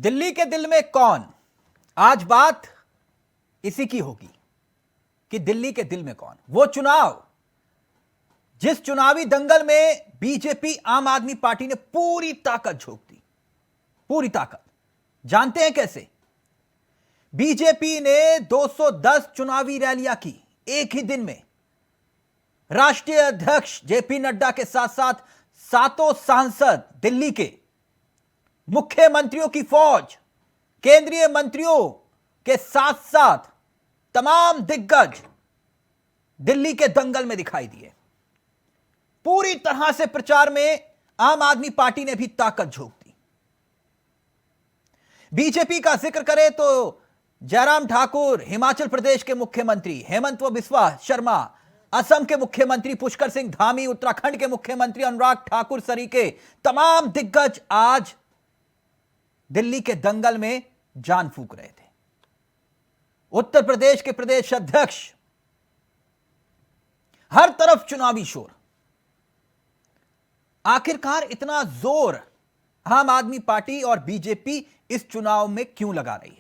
दिल्ली के दिल में कौन? आज बात इसी की होगी कि दिल्ली के दिल में कौन। वो चुनाव जिस चुनावी दंगल में बीजेपी आम आदमी पार्टी ने पूरी ताकत झोंक दी, पूरी ताकत। जानते हैं कैसे? बीजेपी ने 210 चुनावी रैलियां की एक ही दिन में। राष्ट्रीय अध्यक्ष जेपी नड्डा के साथ साथ सातों सांसद दिल्ली के, मुख्यमंत्रियों की फौज, केंद्रीय मंत्रियों के साथ साथ तमाम दिग्गज दिल्ली के दंगल में दिखाई दिए। पूरी तरह से प्रचार में आम आदमी पार्टी ने भी ताकत झोंक दी। बीजेपी का जिक्र करें तो जयराम ठाकुर हिमाचल प्रदेश के मुख्यमंत्री, हेमंत बिस्वा शर्मा असम के मुख्यमंत्री, पुष्कर सिंह धामी उत्तराखंड के मुख्यमंत्री, अनुराग ठाकुर सरीके, तमाम दिग्गज आज दिल्ली के दंगल में जान फूंक रहे थे। उत्तर प्रदेश के प्रदेश अध्यक्ष, हर तरफ चुनावी शोर। आखिरकार इतना जोर आम आदमी पार्टी और बीजेपी इस चुनाव में क्यों लगा रही है?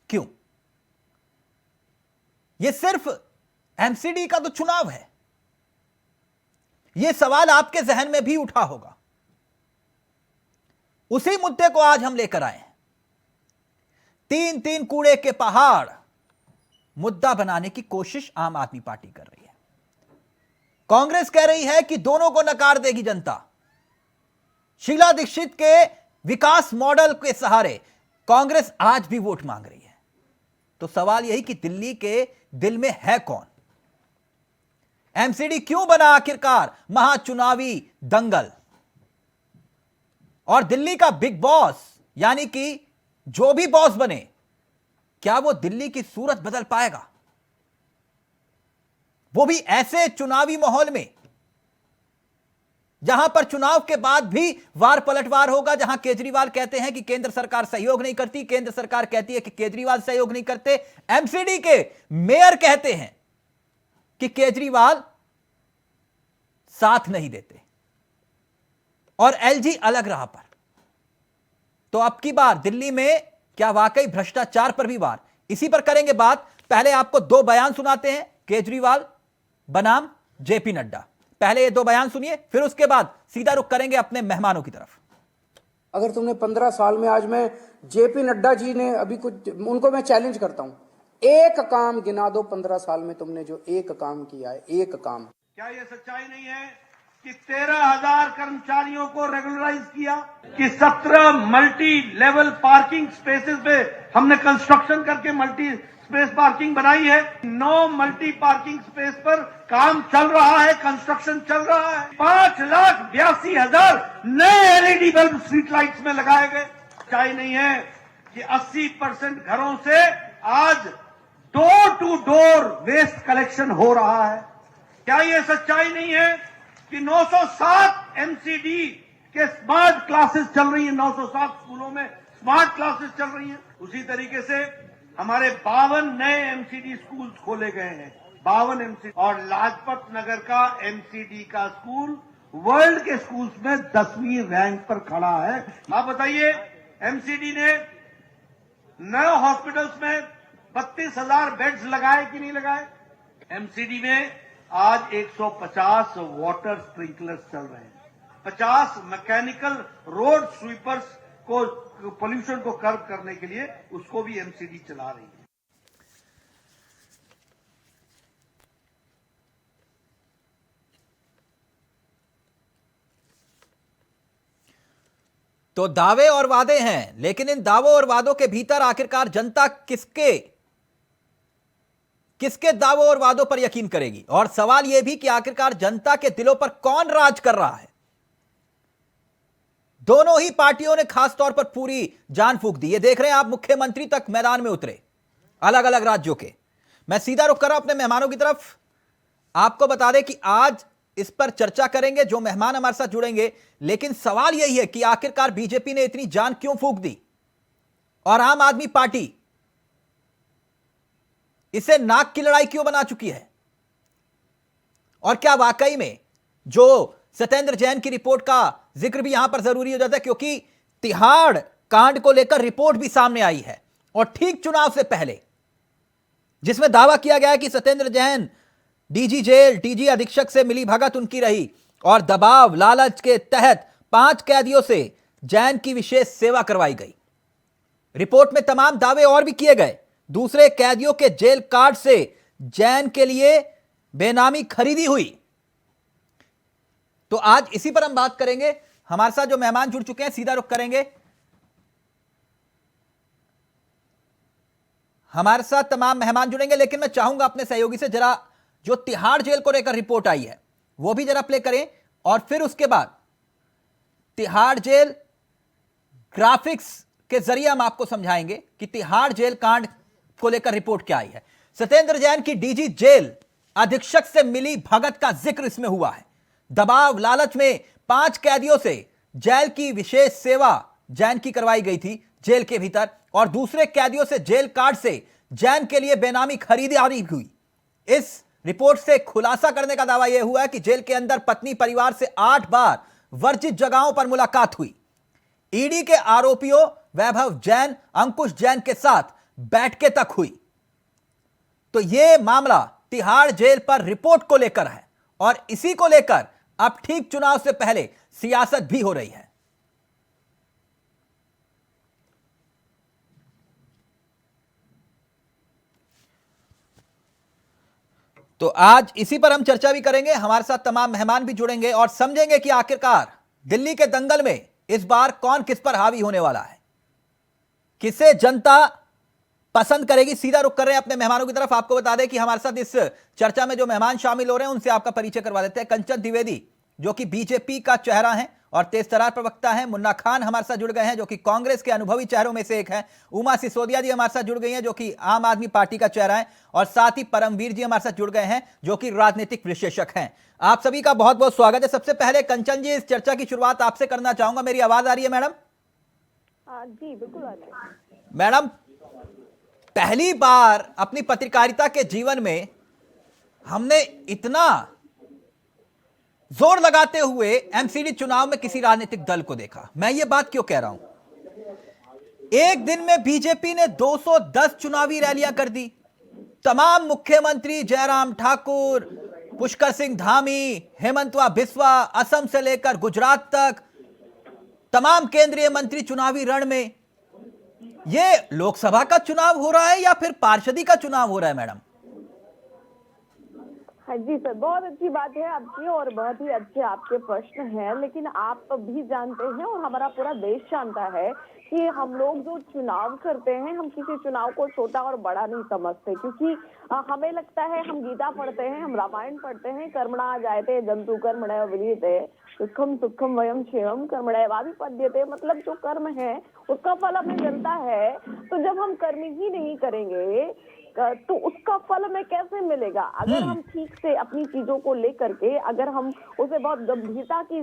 क्यों? यह सिर्फ एमसीडी का तो चुनाव है। यह सवाल आपके जहन में भी उठा होगा। उसी मुद्दे को आज हम लेकर आए हैं। तीन तीन कूड़े के पहाड़ मुद्दा बनाने की कोशिश आम आदमी पार्टी कर रही है। कांग्रेस कह रही है कि दोनों को नकार देगी जनता। शीला दीक्षित के विकास मॉडल के सहारे कांग्रेस आज भी वोट मांग रही है। तो सवाल यही कि दिल्ली के दिल में है कौन? एमसीडी क्यों बना आखिरकार महाचुनावी दंगल? और दिल्ली का बिग बॉस, यानी कि जो भी बॉस बने, क्या वो दिल्ली की सूरत बदल पाएगा? वो भी ऐसे चुनावी माहौल में जहां पर चुनाव के बाद भी वार पलटवार होगा, जहां केजरीवाल कहते हैं कि केंद्र सरकार सहयोग नहीं करती, केंद्र सरकार कहती है कि केजरीवाल सहयोग नहीं करते, एमसीडी के मेयर कहते हैं कि केजरीवाल साथ नहीं देते और एलजी अलग राह पर। तो अब की बार दिल्ली में क्या वाकई भ्रष्टाचार पर भी वार? इसी पर करेंगे बात। पहले आपको दो बयान सुनाते हैं, केजरीवाल बनाम जेपी नड्डा। पहले ये दो बयान सुनिए, फिर उसके बाद सीधा रुख करेंगे अपने मेहमानों की तरफ। अगर तुमने 15 साल में, आज मैं जेपी नड्डा जी ने अभी कुछ, उनको मैं चैलेंज करता हूं, एक काम गिना दो 15 साल में तुमने जो एक काम किया है, एक काम। क्या ये सच्चाई नहीं है कि 13,000 कर्मचारियों को रेगुलराइज किया, कि 17 मल्टी लेवल पार्किंग स्पेसेस पे हमने कंस्ट्रक्शन करके मल्टी स्पेस पार्किंग बनाई है। 9 मल्टी पार्किंग स्पेस पर काम चल रहा है, कंस्ट्रक्शन चल रहा है। 5,82,000 नए एलईडी बल्ब स्ट्रीट लाइट्स में लगाए गए। सच्चाई नहीं है कि 80% घरों से आज door to door waste collection हो रहा है। क्या यह सच्चाई नहीं है कि 907 एमसीडी के स्मार्ट क्लासेस चल रही हैं, 907 स्कूलों में स्मार्ट क्लासेस चल रही हैं। उसी तरीके से हमारे 52 नए एमसीडी स्कूल्स खोले गए हैं, 52 एमसीडी। और लाजपत नगर का एमसीडी का स्कूल वर्ल्ड के स्कूल्स में 10वीं रैंक पर खड़ा है। आप बताइए, एमसीडी ने नए हॉस्पिटल्स में 32,000 बेड्स लगाए कि नहीं लगाए? एमसीडी में आज 150 वाटर स्प्रिंकलर्स चल रहे हैं, 50 मैकेनिकल रोड स्वीपर्स को पोल्यूशन को कर्व करने के लिए उसको भी एमसीडी चला रही है। तो दावे और वादे हैं, लेकिन इन दावों और वादों के भीतर आखिरकार जनता किसके दावों और वादों पर यकीन करेगी? और सवाल यह भी कि आखिरकार जनता के दिलों पर कौन राज कर रहा है? दोनों ही पार्टियों ने खासतौर पर पूरी जान फूंक दी। ये देख रहे हैं आप, मुख्यमंत्री तक मैदान में उतरे अलग अलग राज्यों के। मैं सीधा रुख कर रहा हूं अपने मेहमानों की तरफ। आपको बता दें कि आज इस पर चर्चा करेंगे जो मेहमान हमारे साथ जुड़ेंगे, लेकिन सवाल यही है कि आखिरकार बीजेपी ने इतनी जान क्यों फूंक दी और आम आदमी पार्टी इसे नाक की लड़ाई क्यों बना चुकी है? और क्या वाकई में जो सत्येंद्र जैन की रिपोर्ट का जिक्र भी यहां पर जरूरी हो जाता है, क्योंकि तिहाड़ कांड को लेकर रिपोर्ट भी सामने आई है, और ठीक चुनाव से पहले, जिसमें दावा किया गया है कि Satyendra Jain DG jail, DG अधीक्षक से मिली भगत उनकी रही और दबाव लालच के तहत 5 कैदियों से जैन की विशेष सेवा करवाई गई। रिपोर्ट में तमाम दावे और भी किए गए। दूसरे कैदियों के जेल कार्ड से जैन के लिए बेनामी खरीदी हुई। तो आज इसी पर हम बात करेंगे। हमारे साथ जो मेहमान जुड़ चुके हैं, सीधा रुख करेंगे। हमारे साथ तमाम मेहमान जुड़ेंगे, लेकिन मैं चाहूंगा अपने सहयोगी से जरा जो तिहाड़ जेल को लेकर रिपोर्ट आई है वो भी जरा प्ले करें, और फिर उसके बाद तिहाड़ जेल ग्राफिक्स के जरिए हम आपको समझाएंगे कि तिहाड़ जेल कांड को लेकर रिपोर्ट क्या आई है। सत्येंद्र जैन की डीजी जेल अधीक्षक से मिली भगत का जिक्र इसमें हुआ है। दबाव लालच में 5 कैदियों से जेल की विशेष सेवा जैन की करवाई गई थी जेल के भीतर, और दूसरे कैदियों से जेल कार्ड से जैन के लिए बेनामी खरीदारी हुई। इस रिपोर्ट से खुलासा करने का दावा यह हुआ है कि जेल के अंदर पत्नी परिवार से 8 बार वर्जित जगहों पर मुलाकात हुई। ईडी के आरोपियों वैभव जैन, अंकुश जैन के साथ बैठकें तक हुई। तो यह मामला तिहाड़ जेल पर रिपोर्ट को लेकर है, और इसी को लेकर अब ठीक चुनाव से पहले सियासत भी हो रही है। तो आज इसी पर हम चर्चा भी करेंगे। हमारे साथ तमाम मेहमान भी जुड़ेंगे और समझेंगे कि आखिरकार दिल्ली के दंगल में इस बार कौन किस पर हावी होने वाला है, किसे जनता पसंद करेगी। सीधा रुख कर रहे हैं अपने मेहमानों की तरफ। आपको बता दें कि हमारे साथ इस चर्चा में जो मेहमान शामिल हो रहे हैं उनसे आपका परिचय करवा देते हैं। कंचन द्विवेदी जो कि बीजेपी का चेहरा है और तेजतर्रार प्रवक्ता है। मुन्ना खान हमारे साथ जुड़ गए हैं जो कि कांग्रेस के अनुभवी चेहरों में से एक है। उमा सिसोदिया जी हमारे साथ जुड़ गई हैं जो कि आम आदमी पार्टी का चेहरा है, और साथ ही परमवीर जी हमारे साथ जुड़ गए हैं जो कि राजनीतिक विश्लेषक हैं। आप सभी का बहुत बहुत स्वागत है। सबसे पहले कंचन जी, इस चर्चा की शुरुआत आपसे करना चाहूंगा। मेरी आवाज आ रही है मैडम? जी बिल्कुल आ रही है। मैडम, पहली बार अपनी पत्रकारिता के जीवन में हमने इतना जोर लगाते हुए एमसीडी चुनाव में किसी राजनीतिक दल को देखा। मैं ये बात क्यों कह रहा हूं? एक दिन में बीजेपी ने 210 चुनावी रैलियां कर दी। तमाम मुख्यमंत्री जयराम ठाकुर, पुष्कर सिंह धामी, हेमंतवा बिस्वा, असम से लेकर गुजरात तक तमाम केंद्रीय मंत्री चुनावी रण में। यह लोकसभा का चुनाव हो रहा है या फिर पार्षदी का चुनाव हो रहा है मैडम? हाँ जी सर, बहुत अच्छी बात है आपकी और बहुत ही अच्छे आपके प्रश्न हैं। लेकिन आप भी जानते हैं और हमारा पूरा देश जानता है कि हम लोग जो चुनाव करते हैं, हम किसी चुनाव को छोटा और बड़ा नहीं समझते, क्योंकि हमें लगता है हम गीता पढ़ते हैं, हम रामायण पढ़ते हैं, कर्मणा जायते जंतु कर्मणैव विधीयते सुखम सुखम वयम क्षेमम कर्मणैवाभिपद्यते। मतलब जो कर्म है उसका फल हमें मिलता है। तो जब हम कर्म ही नहीं करेंगे तो उसका फल हमें कैसे मिलेगा? अगर हम ठीक से अपनी चीजों को लेकर के, अगर हम उसे बहुत गंभीरता की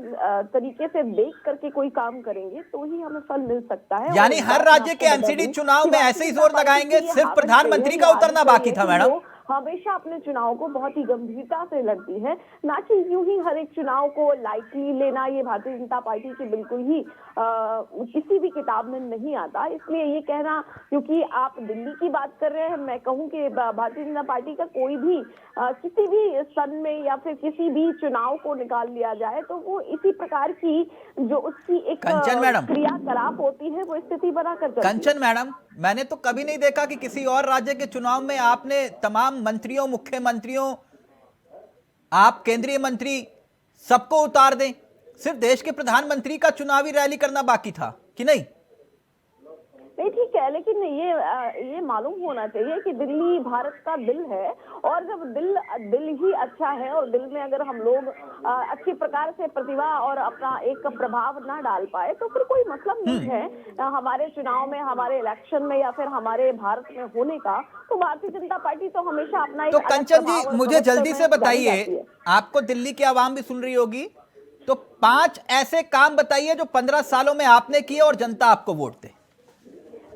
तरीके से देख करके कोई काम करेंगे तो ही हमें फल मिल सकता है। यानी हर राज्य के एमसीडी चुनाव में ऐसे ही जोर लगाएंगे, सिर्फ प्रधानमंत्री का उतरना बाकी था मैडम? हमेशा अपने चुनाव को बहुत ही गंभीरता से लड़ती है, ना कि यूं ही हर एक चुनाव को लाइटली लेना। ये भारतीय जनता पार्टी की बिल्कुल ही किसी भी किताब में नहीं आता। इसलिए ये कहना, क्योंकि आप दिल्ली की बात कर रहे हैं, मैं कहूं कि भारतीय जनता पार्टी का कोई भी किसी भी सन में या फिर किसी भी चुनाव को निकाल लिया जाए तो वो इसी प्रकार की जो उसकी एक क्रियाकलाप होती है वो स्थिति बनाकर चलती है। कंचन मैडम, मैंने तो कभी नहीं देखा कि किसी और राज्य के चुनाव में आपने तमाम मंत्रियों, मुख्यमंत्रियों, आप केंद्रीय मंत्री सबको उतार दें। सिर्फ देश के प्रधानमंत्री का चुनावी रैली करना बाकी था कि नहीं? नहीं, ठीक है, लेकिन ये मालूम होना चाहिए कि दिल्ली भारत का दिल है, और जब दिल ही अच्छा है और दिल में अगर हम लोग अच्छी प्रकार से प्रतिभा और अपना एक प्रभाव ना डाल पाए तो फिर कोई मतलब नहीं है हमारे चुनाव में, हमारे इलेक्शन में या फिर हमारे भारत में होने का। तो भारतीय जनता पार्टी तो हमेशा अपना तो कंचन जी, मुझे जल्दी से बताइए, आपको दिल्ली की आवाम भी सुन रही होगी, तो 5 ऐसे काम बताइए जो 15 सालों में आपने किए और जनता आपको वोट दे।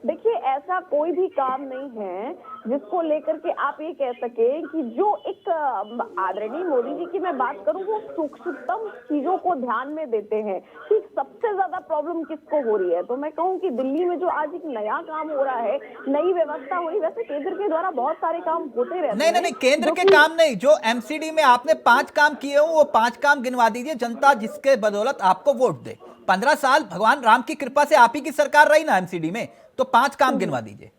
देखिए, ऐसा कोई भी काम नहीं है जिसको लेकर के आप ये कह सके कि जो एक आदरणीय मोदी जी की मैं बात करूं, वो सूक्ष्मतम चीजों को ध्यान में देते हैं कि सबसे ज्यादा प्रॉब्लम किसको हो रही है। तो मैं कहूं कि दिल्ली में जो आज एक नया काम हो रहा है, नई व्यवस्था हो रही, वैसे केंद्र के द्वारा बहुत सारे काम होते रहते हैं। नहीं, केंद्र के काम नहीं, जो एमसीडी में आपने 5 काम किए हो वो 5 काम गिनवा दीजिए, जनता जिसके बदौलत आपको वोट दे। 15 साल भगवान राम की कृपा से आप ही की सरकार रही ना एमसीडी में, तो 5 काम गिनवा दीजिए।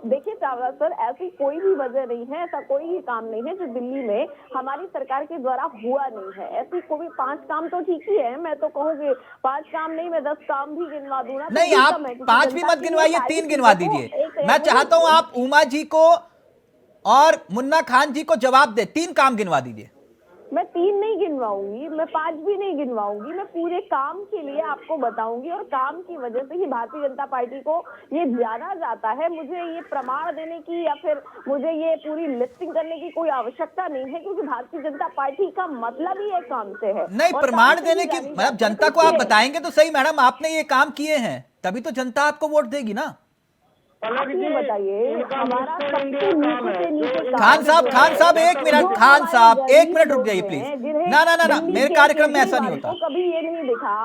देखिए चावला सर, ऐसी कोई भी वजह नहीं है, ऐसा कोई भी काम नहीं है जो दिल्ली में हमारी सरकार के द्वारा हुआ नहीं है। ऐसी कोई 5 काम तो ठीक ही है, मैं तो कहूँगी 5 काम नहीं, मैं 10 काम भी गिनवा दूं ना। नहीं, आप 5 भी मत गिनवाइए, 3 गिनवा दीजिए। मैं चाहता हूं आप उमा जी को और मुन्ना खान जी को जवाब दे, 3 काम गिनवा दीजिए। मैं 3 नहीं गिनवाऊंगी, मैं 5 भी नहीं गिनवाऊंगी, मैं पूरे काम के लिए आपको बताऊंगी, और काम की वजह से ही भारतीय जनता पार्टी को ये जाना जाता है। मुझे ये प्रमाण देने की या फिर मुझे ये पूरी लिस्टिंग करने की कोई आवश्यकता नहीं है, क्योंकि भारतीय जनता पार्टी का मतलब ही एक काम से है। नहीं, प्रमाण देने की मतलब जनता को आप बताएंगे तो सही मैडम, आपने ये काम किए हैं तभी तो जनता आपको वोट देगी ना। आप ये बताइए, हमारा सबसे नीचे से नीचे खान साहब 1 मिनट, खान साहब 1 मिनट रुक जाइए प्लीज। ना, मेरे कार्यक्रम में ऐसा नहीं होता। कभी ये नहीं दिखा,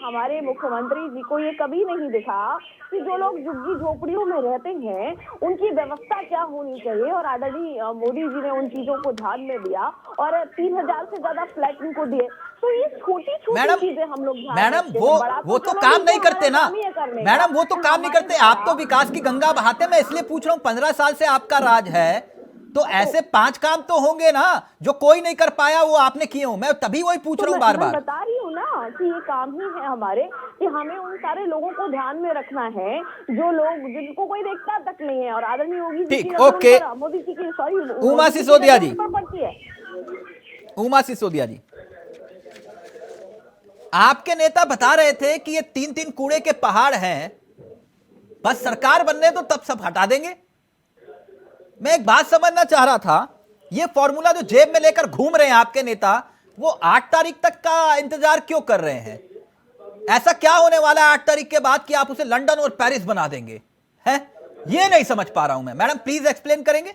हमारे मुख्यमंत्री जी को ये कभी नहीं दिखा कि जो लोग झुग्गी झोपड़ियों में रहते हैं उनकी व्यवस्था क्या होनी चाहिए, और आदरणीय मोदी जी ने उन चीजों को ध्यान में दिया और 3000 से ज्यादा फ्लैट उनको दिए। तो ये छोटी चीजें हम लोग मैडम वो तो काम नहीं करते ना मैडम, वो तो काम नहीं करते। आप तो विकास की गंगा बहाते, मैं इसलिए पूछ रहा हूँ 15 साल से आपका राज है, तो ऐसे 5 काम तो होंगे ना जो कोई नहीं कर पाया, वो आपने किए हो। मैं तभी वही पूछ रहा हूँ बार बार। बता रही हूँ ना कि ये काम ही है हमारे, कि हमें उन सारे लोगों को ध्यान में रखना है जो लोग जिनको कोई देखता तक नहीं है। और आदरणीय योगी जी की, ओके, मोदी जी की, सॉरी, उमा सिसोदिया जी, आपके नेता बता रहे थे कि ये 3-3 कूड़े के पहाड़ हैं, बस सरकार बनने तो तब सब हटा देंगे। मैं एक बात समझना चाह रहा था, ये फॉर्मूला जो जेब में लेकर घूम रहे हैं आपके नेता, वो 8 तारीख तक का इंतजार क्यों कर रहे हैं? ऐसा क्या होने वाला है 8 तारीख के बाद कि आप उसे लंदन और पेरिस बना देंगे? है ये नहीं समझ पा रहा हूं मैं। मैडम प्लीज एक्सप्लेन करेंगे।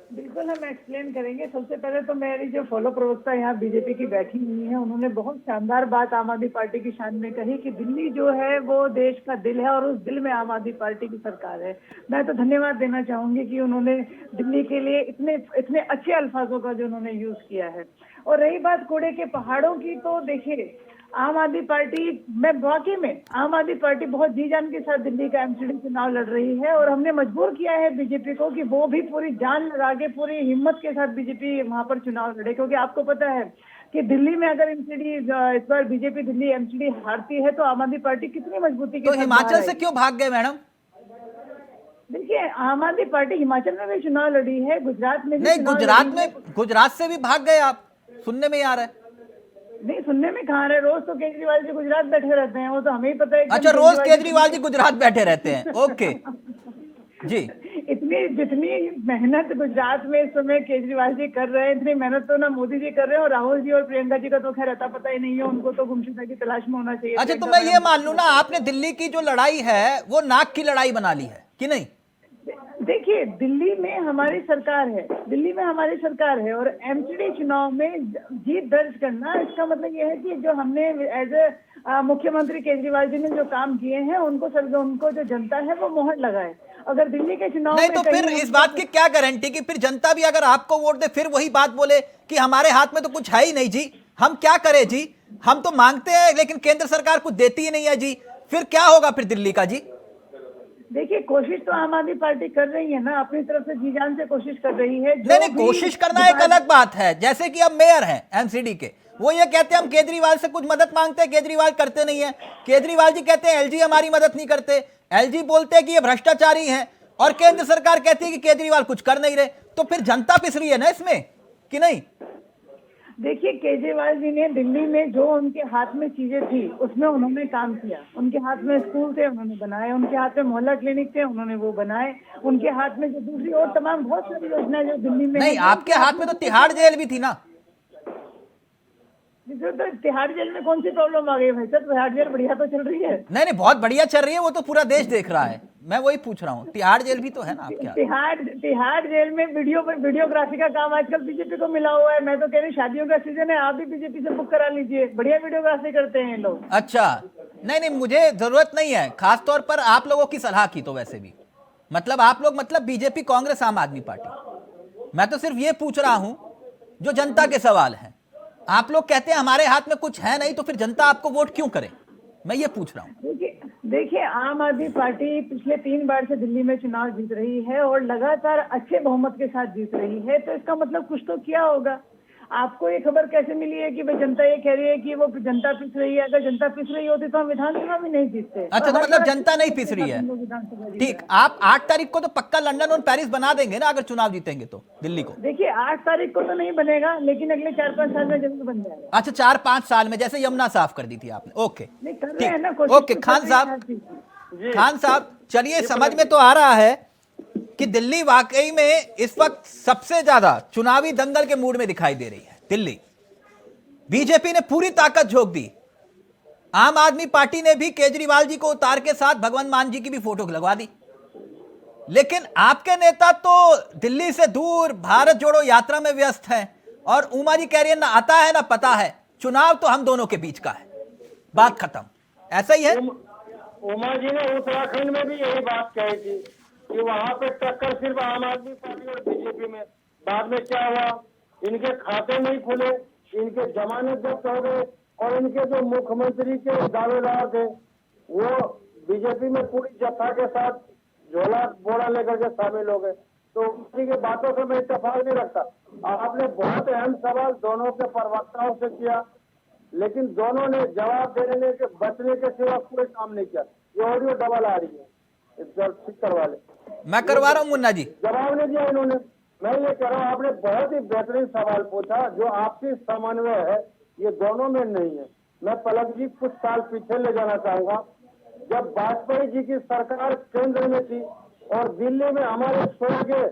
बिल्कुल, हम एक्सप्लेन करेंगे। सबसे पहले तो मेरी जो फॉलो प्रवक्ता यहाँ बीजेपी की बैठी हुई है, उन्होंने बहुत शानदार बात आम आदमी पार्टी की शान में कही कि दिल्ली जो है वो देश का दिल है और उस दिल में आम आदमी पार्टी की सरकार है। मैं तो धन्यवाद देना चाहूंगी कि उन्होंने दिल्ली के लिए इतने अच्छे अल्फाजों का जो उन्होंने यूज किया है। और रही बात कूड़े के पहाड़ों की, तो देखिए आम आदमी पार्टी, मैं वाकई में आम आदमी पार्टी बहुत जी जान के साथ दिल्ली का एमसीडी चुनाव लड़ रही है, और हमने मजबूर किया है बीजेपी को कि वो भी पूरी जान लगा के पूरी हिम्मत के साथ बीजेपी वहां पर चुनाव लड़े। क्योंकि आपको पता है कि दिल्ली में अगर एमसीडी इस बार बीजेपी दिल्ली एमसीडी हारती है तो आम आदमी पार्टी कितनी मजबूती के साथ। तो हिमाचल से क्यों भाग गए मैडम? देखिए आम आदमी पार्टी हिमाचल में भी चुनाव लड़ी है, गुजरात में भी नहीं, गुजरात से भी भाग गए आप, सुनने में आ रहा है। नहीं, सुनने में कहाँ रहे, रोज तो केजरीवाल जी गुजरात बैठे रहते हैं, वो तो हमें ही पता है। अच्छा, रोज केजरीवाल जी गुजरात बैठे रहते हैं, ओके जी। जितनी मेहनत गुजरात में इस समय केजरीवाल जी कर रहे हैं, इतनी मेहनत तो ना मोदी जी कर रहे हैं, और राहुल जी और प्रियंका जी का तो खैर अता पता ही नहीं है, उनको तो गुमशुदा की तलाश में होना चाहिए। अच्छा, तो मैं ये मान लूं ना, आपने दिल्ली की जो लड़ाई है वो नाक की लड़ाई बना ली है कि नहीं? देखिए दिल्ली में हमारी सरकार है, दिल्ली में हमारी सरकार है, और एमसीडी चुनाव में जीत दर्ज करना, इसका मतलब यह है कि जो हमने एज ए मुख्यमंत्री केजरीवाल जी ने जो काम किए हैं उनको जो जनता है वो मोहर लगाए। अगर दिल्ली के चुनाव नहीं, तो फिर इस बात की क्या गारंटी कि फिर जनता भी अगर आपको वोट दे फिर वही बात बोले कि हमारे हाथ में तो कुछ है ही नहीं जी, हम क्या करें जी, हम तो मांगते हैं लेकिन केंद्र सरकार कुछ देती ही नहीं है जी, फिर क्या होगा फिर दिल्ली का जी? देखिए कोशिश तो आम आदमी पार्टी कर रही है ना, अपनी तरफ से जी जान से कोशिश कर रही है। नहीं, कोशिश करना एक अलग बात है। जैसे कि अब मेयर हैं एमसीडी के, वो ये कहते हैं हम केजरीवाल से कुछ मदद मांगते हैं, केजरीवाल करते नहीं है। केजरीवाल जी कहते हैं एलजी हमारी मदद नहीं करते, एलजी बोलते हैं कि ये भ्रष्टाचारी हैं, और केंद्र सरकार कहती है कि केजरीवाल कुछ कर नहीं रहे। तो फिर जनता पिस रही है ना इसमें, कि नहीं? देखिए केजरीवाल जी ने दिल्ली में जो उनके हाथ में चीजें थी उसमें उन्होंने काम किया। उनके हाथ में स्कूल थे, उन्होंने बनाए, उनके हाथ में मोहल्ला क्लिनिक थे, उन्होंने वो बनाए, उनके हाथ में जो दूसरी और तमाम बहुत सारी योजनाएं जो दिल्ली में नहीं, आपके हाथ में तो तिहाड़ जेल भी थी ना। तो तिहाड़ जेल में कौन सी प्रॉब्लम आ गई भाई साहब? तिहाड़ जेल बढ़िया तो चल रही है। नहीं नहीं, बहुत बढ़िया चल रही है, वो तो पूरा देश देख रहा है। मैं वही पूछ रहा हूँ, तिहाड़ जेल भी तो है ना आपके यहाँ। तिहाड़ जेल में वीडियोग्राफी का काम आजकल बीजेपी को मिला हुआ है। मैं तो कह रही शादियों का सीजन है, आप भी बीजेपी से बुक करा लीजिए, बढ़िया वीडियोग्राफी करते हैं लोग। अच्छा, नहीं नहीं, मुझे जरूरत नहीं है, खास तौर पर आप लोगों की सलाह की। तो वैसे भी मतलब आप लोग मतलब बीजेपी, कांग्रेस, आम आदमी पार्टी, मैं तो सिर्फ ये पूछ रहा हूं जो जनता के सवाल हैं। आप लोग कहते हैं हमारे हाथ में कुछ है नहीं, तो फिर जनता आपको वोट क्यों करे, मैं ये पूछ रहा हूं। देखिए आम आदमी पार्टी पिछले 3 बार से दिल्ली में चुनाव जीत रही है और लगातार अच्छे बहुमत के साथ जीत रही है, तो इसका मतलब कुछ तो किया होगा। आपको ये खबर कैसे मिली है कि भाई जनता ये कह रही है कि वो जनता पिस रही है? अगर जनता पिस रही होती तो हम विधानसभा भी नहीं जीतते। अच्छा, तो मतलब जनता नहीं पिस रही है। ठीक, आप 8 तारीख को तो पक्का लंदन और पेरिस बना देंगे ना, अगर चुनाव जीतेंगे तो दिल्ली को? देखिए 8 तारीख को तो नहीं बनेगा, लेकिन अगले 4-5 साल में जरूर बन जाएगा। अच्छा, 4-5 साल में, जैसे यमुना साफ कर दी थी आपने। ओके, नहीं कर रहे हैं ना, ठीक, ओके। खान साहब चलिए, समझ में तो आ रहा है कि दिल्ली वाकई में इस वक्त सबसे ज्यादा चुनावी दंगल के मूड में दिखाई दे रही है। दिल्ली बीजेपी ने पूरी ताकत झोंक दी, आम आदमी पार्टी ने भी केजरीवाल जी को उतार के साथ भगवंत मान जी की भी फोटो लगवा दी, लेकिन आपके नेता तो दिल्ली से दूर भारत जोड़ो यात्रा में व्यस्त हैं। और उमा जी कह रही है ना आता है ना पता है, चुनाव तो हम दोनों के बीच का है, बात खत्म। ऐसा ही है। उमा जी ने उत्तराखंड में भी यही बात कही थी कि वहां पे टक्कर सिर्फ आम आदमी पार्टी और बीजेपी में। बाद में क्या हुआ? इनके खाते नहीं खुले, इनके जमानत जब्त हो गए, और इनके जो मुख्यमंत्री के दावेदार थे वो बीजेपी में पूरी जत्था के साथ झोला बोरा लेकर के शामिल हो गए। तो उसी की बातों से मैं इत्तेफाक नहीं रखता। आपने बहुत अहम सवाल दोनों के प्रवक्ताओं से किया, लेकिन दोनों ने जवाब देने के बचने के सिवा कोई काम नहीं किया। ये ऑडियो डबल आ रही है, ठीक करवा ले। मैं करवा रहा हूं मुन्ना जी। जवाब नहीं दिया इन्होंने। मैं ये कह रहा हूँ, आपने बहुत ही बेहतरीन सवाल पूछा। जो आपसी समन्वय है ये दोनों में नहीं है। मैं पलक जी कुछ साल पीछे ले जाना चाहूंगा, जब वाजपेयी जी की सरकार केंद्र में थी और दिल्ली में हमारे स्वर्गीय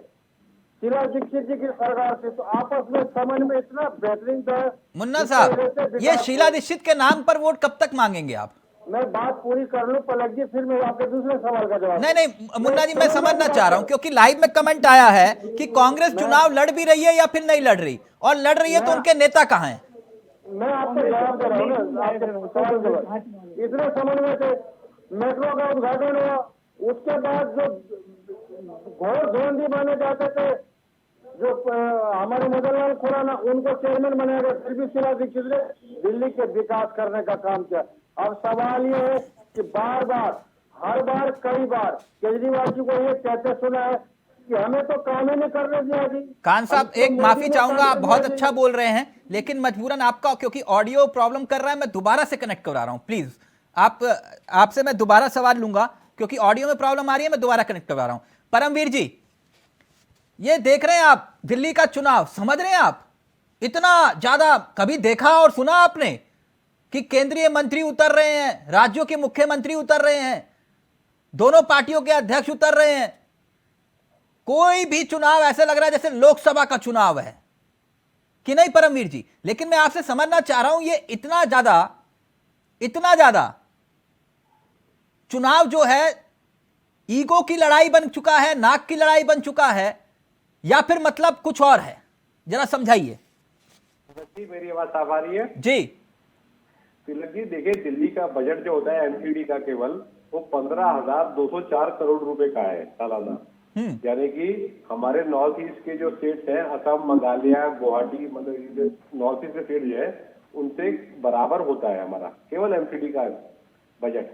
शीला दीक्षित जी की सरकार थी, तो आपस में समन्वय इतना बेहतरीन था। मुन्ना साहब, ये शीला दीक्षित के नाम पर वोट कब तक मांगेंगे आप? मैं बात पूरी कर लूं पलक जी, फिर मैं आपके दूसरे सवाल का जवाब। नहीं नहीं मुन्ना जी, मैं समझना चाह रहा हूं, क्योंकि लाइव में कमेंट आया है कि कांग्रेस चुनाव लड़ भी रही है या फिर नहीं लड़ रही, और लड़ रही है तो उनके नेता कहां हैं? मैं आपको जवाब दे रहा हूँ ना, आपके सवाल के बाद। इतने समन्वय से मेट्रो का उद्घाटन हुआ, उसके बाद जो घोर धुरंधी माने जाते थे, जो हमारे मदनलाल खुराना, उनको चेयरमैन बनाया गया, फिर भी शीला दीक्षित ने दिल्ली के विकास करने का काम किया। अब सवाल ये है कि बार बार, हर बार, कई बार केजरीवाल जी को ये कहते सुना है कि हमें तो काम ही नहीं करने दिया जी। खान साहब, एक माफी चाहूंगा, आप बहुत अच्छा बोल रहे हैं, लेकिन मजबूरन आपका, क्योंकि ऑडियो प्रॉब्लम कर रहा है, मैं दोबारा से कनेक्ट करा रहा हूं। प्लीज आपसे मैं दोबारा सवाल लूंगा, क्योंकि ऑडियो में प्रॉब्लम आ रही है, मैं दोबारा कनेक्ट करवा रहा हूं। परमवीर जी, ये देख रहे हैं आप दिल्ली का चुनाव, समझ रहे हैं आप? इतना ज्यादा कभी देखा और सुना आपने कि केंद्रीय मंत्री उतर रहे हैं, राज्यों के मुख्यमंत्री उतर रहे हैं, दोनों पार्टियों के अध्यक्ष उतर रहे हैं? कोई भी चुनाव ऐसे लग रहा है जैसे लोकसभा का चुनाव है कि नहीं परमवीर जी? लेकिन मैं आपसे समझना चाह रहा हूं, ये इतना ज्यादा चुनाव जो है ईगो की लड़ाई बन चुका है, नाक की लड़ाई बन चुका है, या फिर मतलब कुछ और है? जरा समझाइए। मेरी आवाज साफ आ रही है जी? तिलक जी, देखिए दिल्ली का बजट जो होता है एमसीडी का, केवल वो 15,204 करोड़ रुपए का है सालाना। यानी कि हमारे नॉर्थ ईस्ट के जो स्टेट्स हैं, असम, मेघालय, गुवाहाटी, मतलब नॉर्थ ईस्ट के स्टेट जो है उनसे बराबर होता है हमारा केवल एमसीडी का बजट।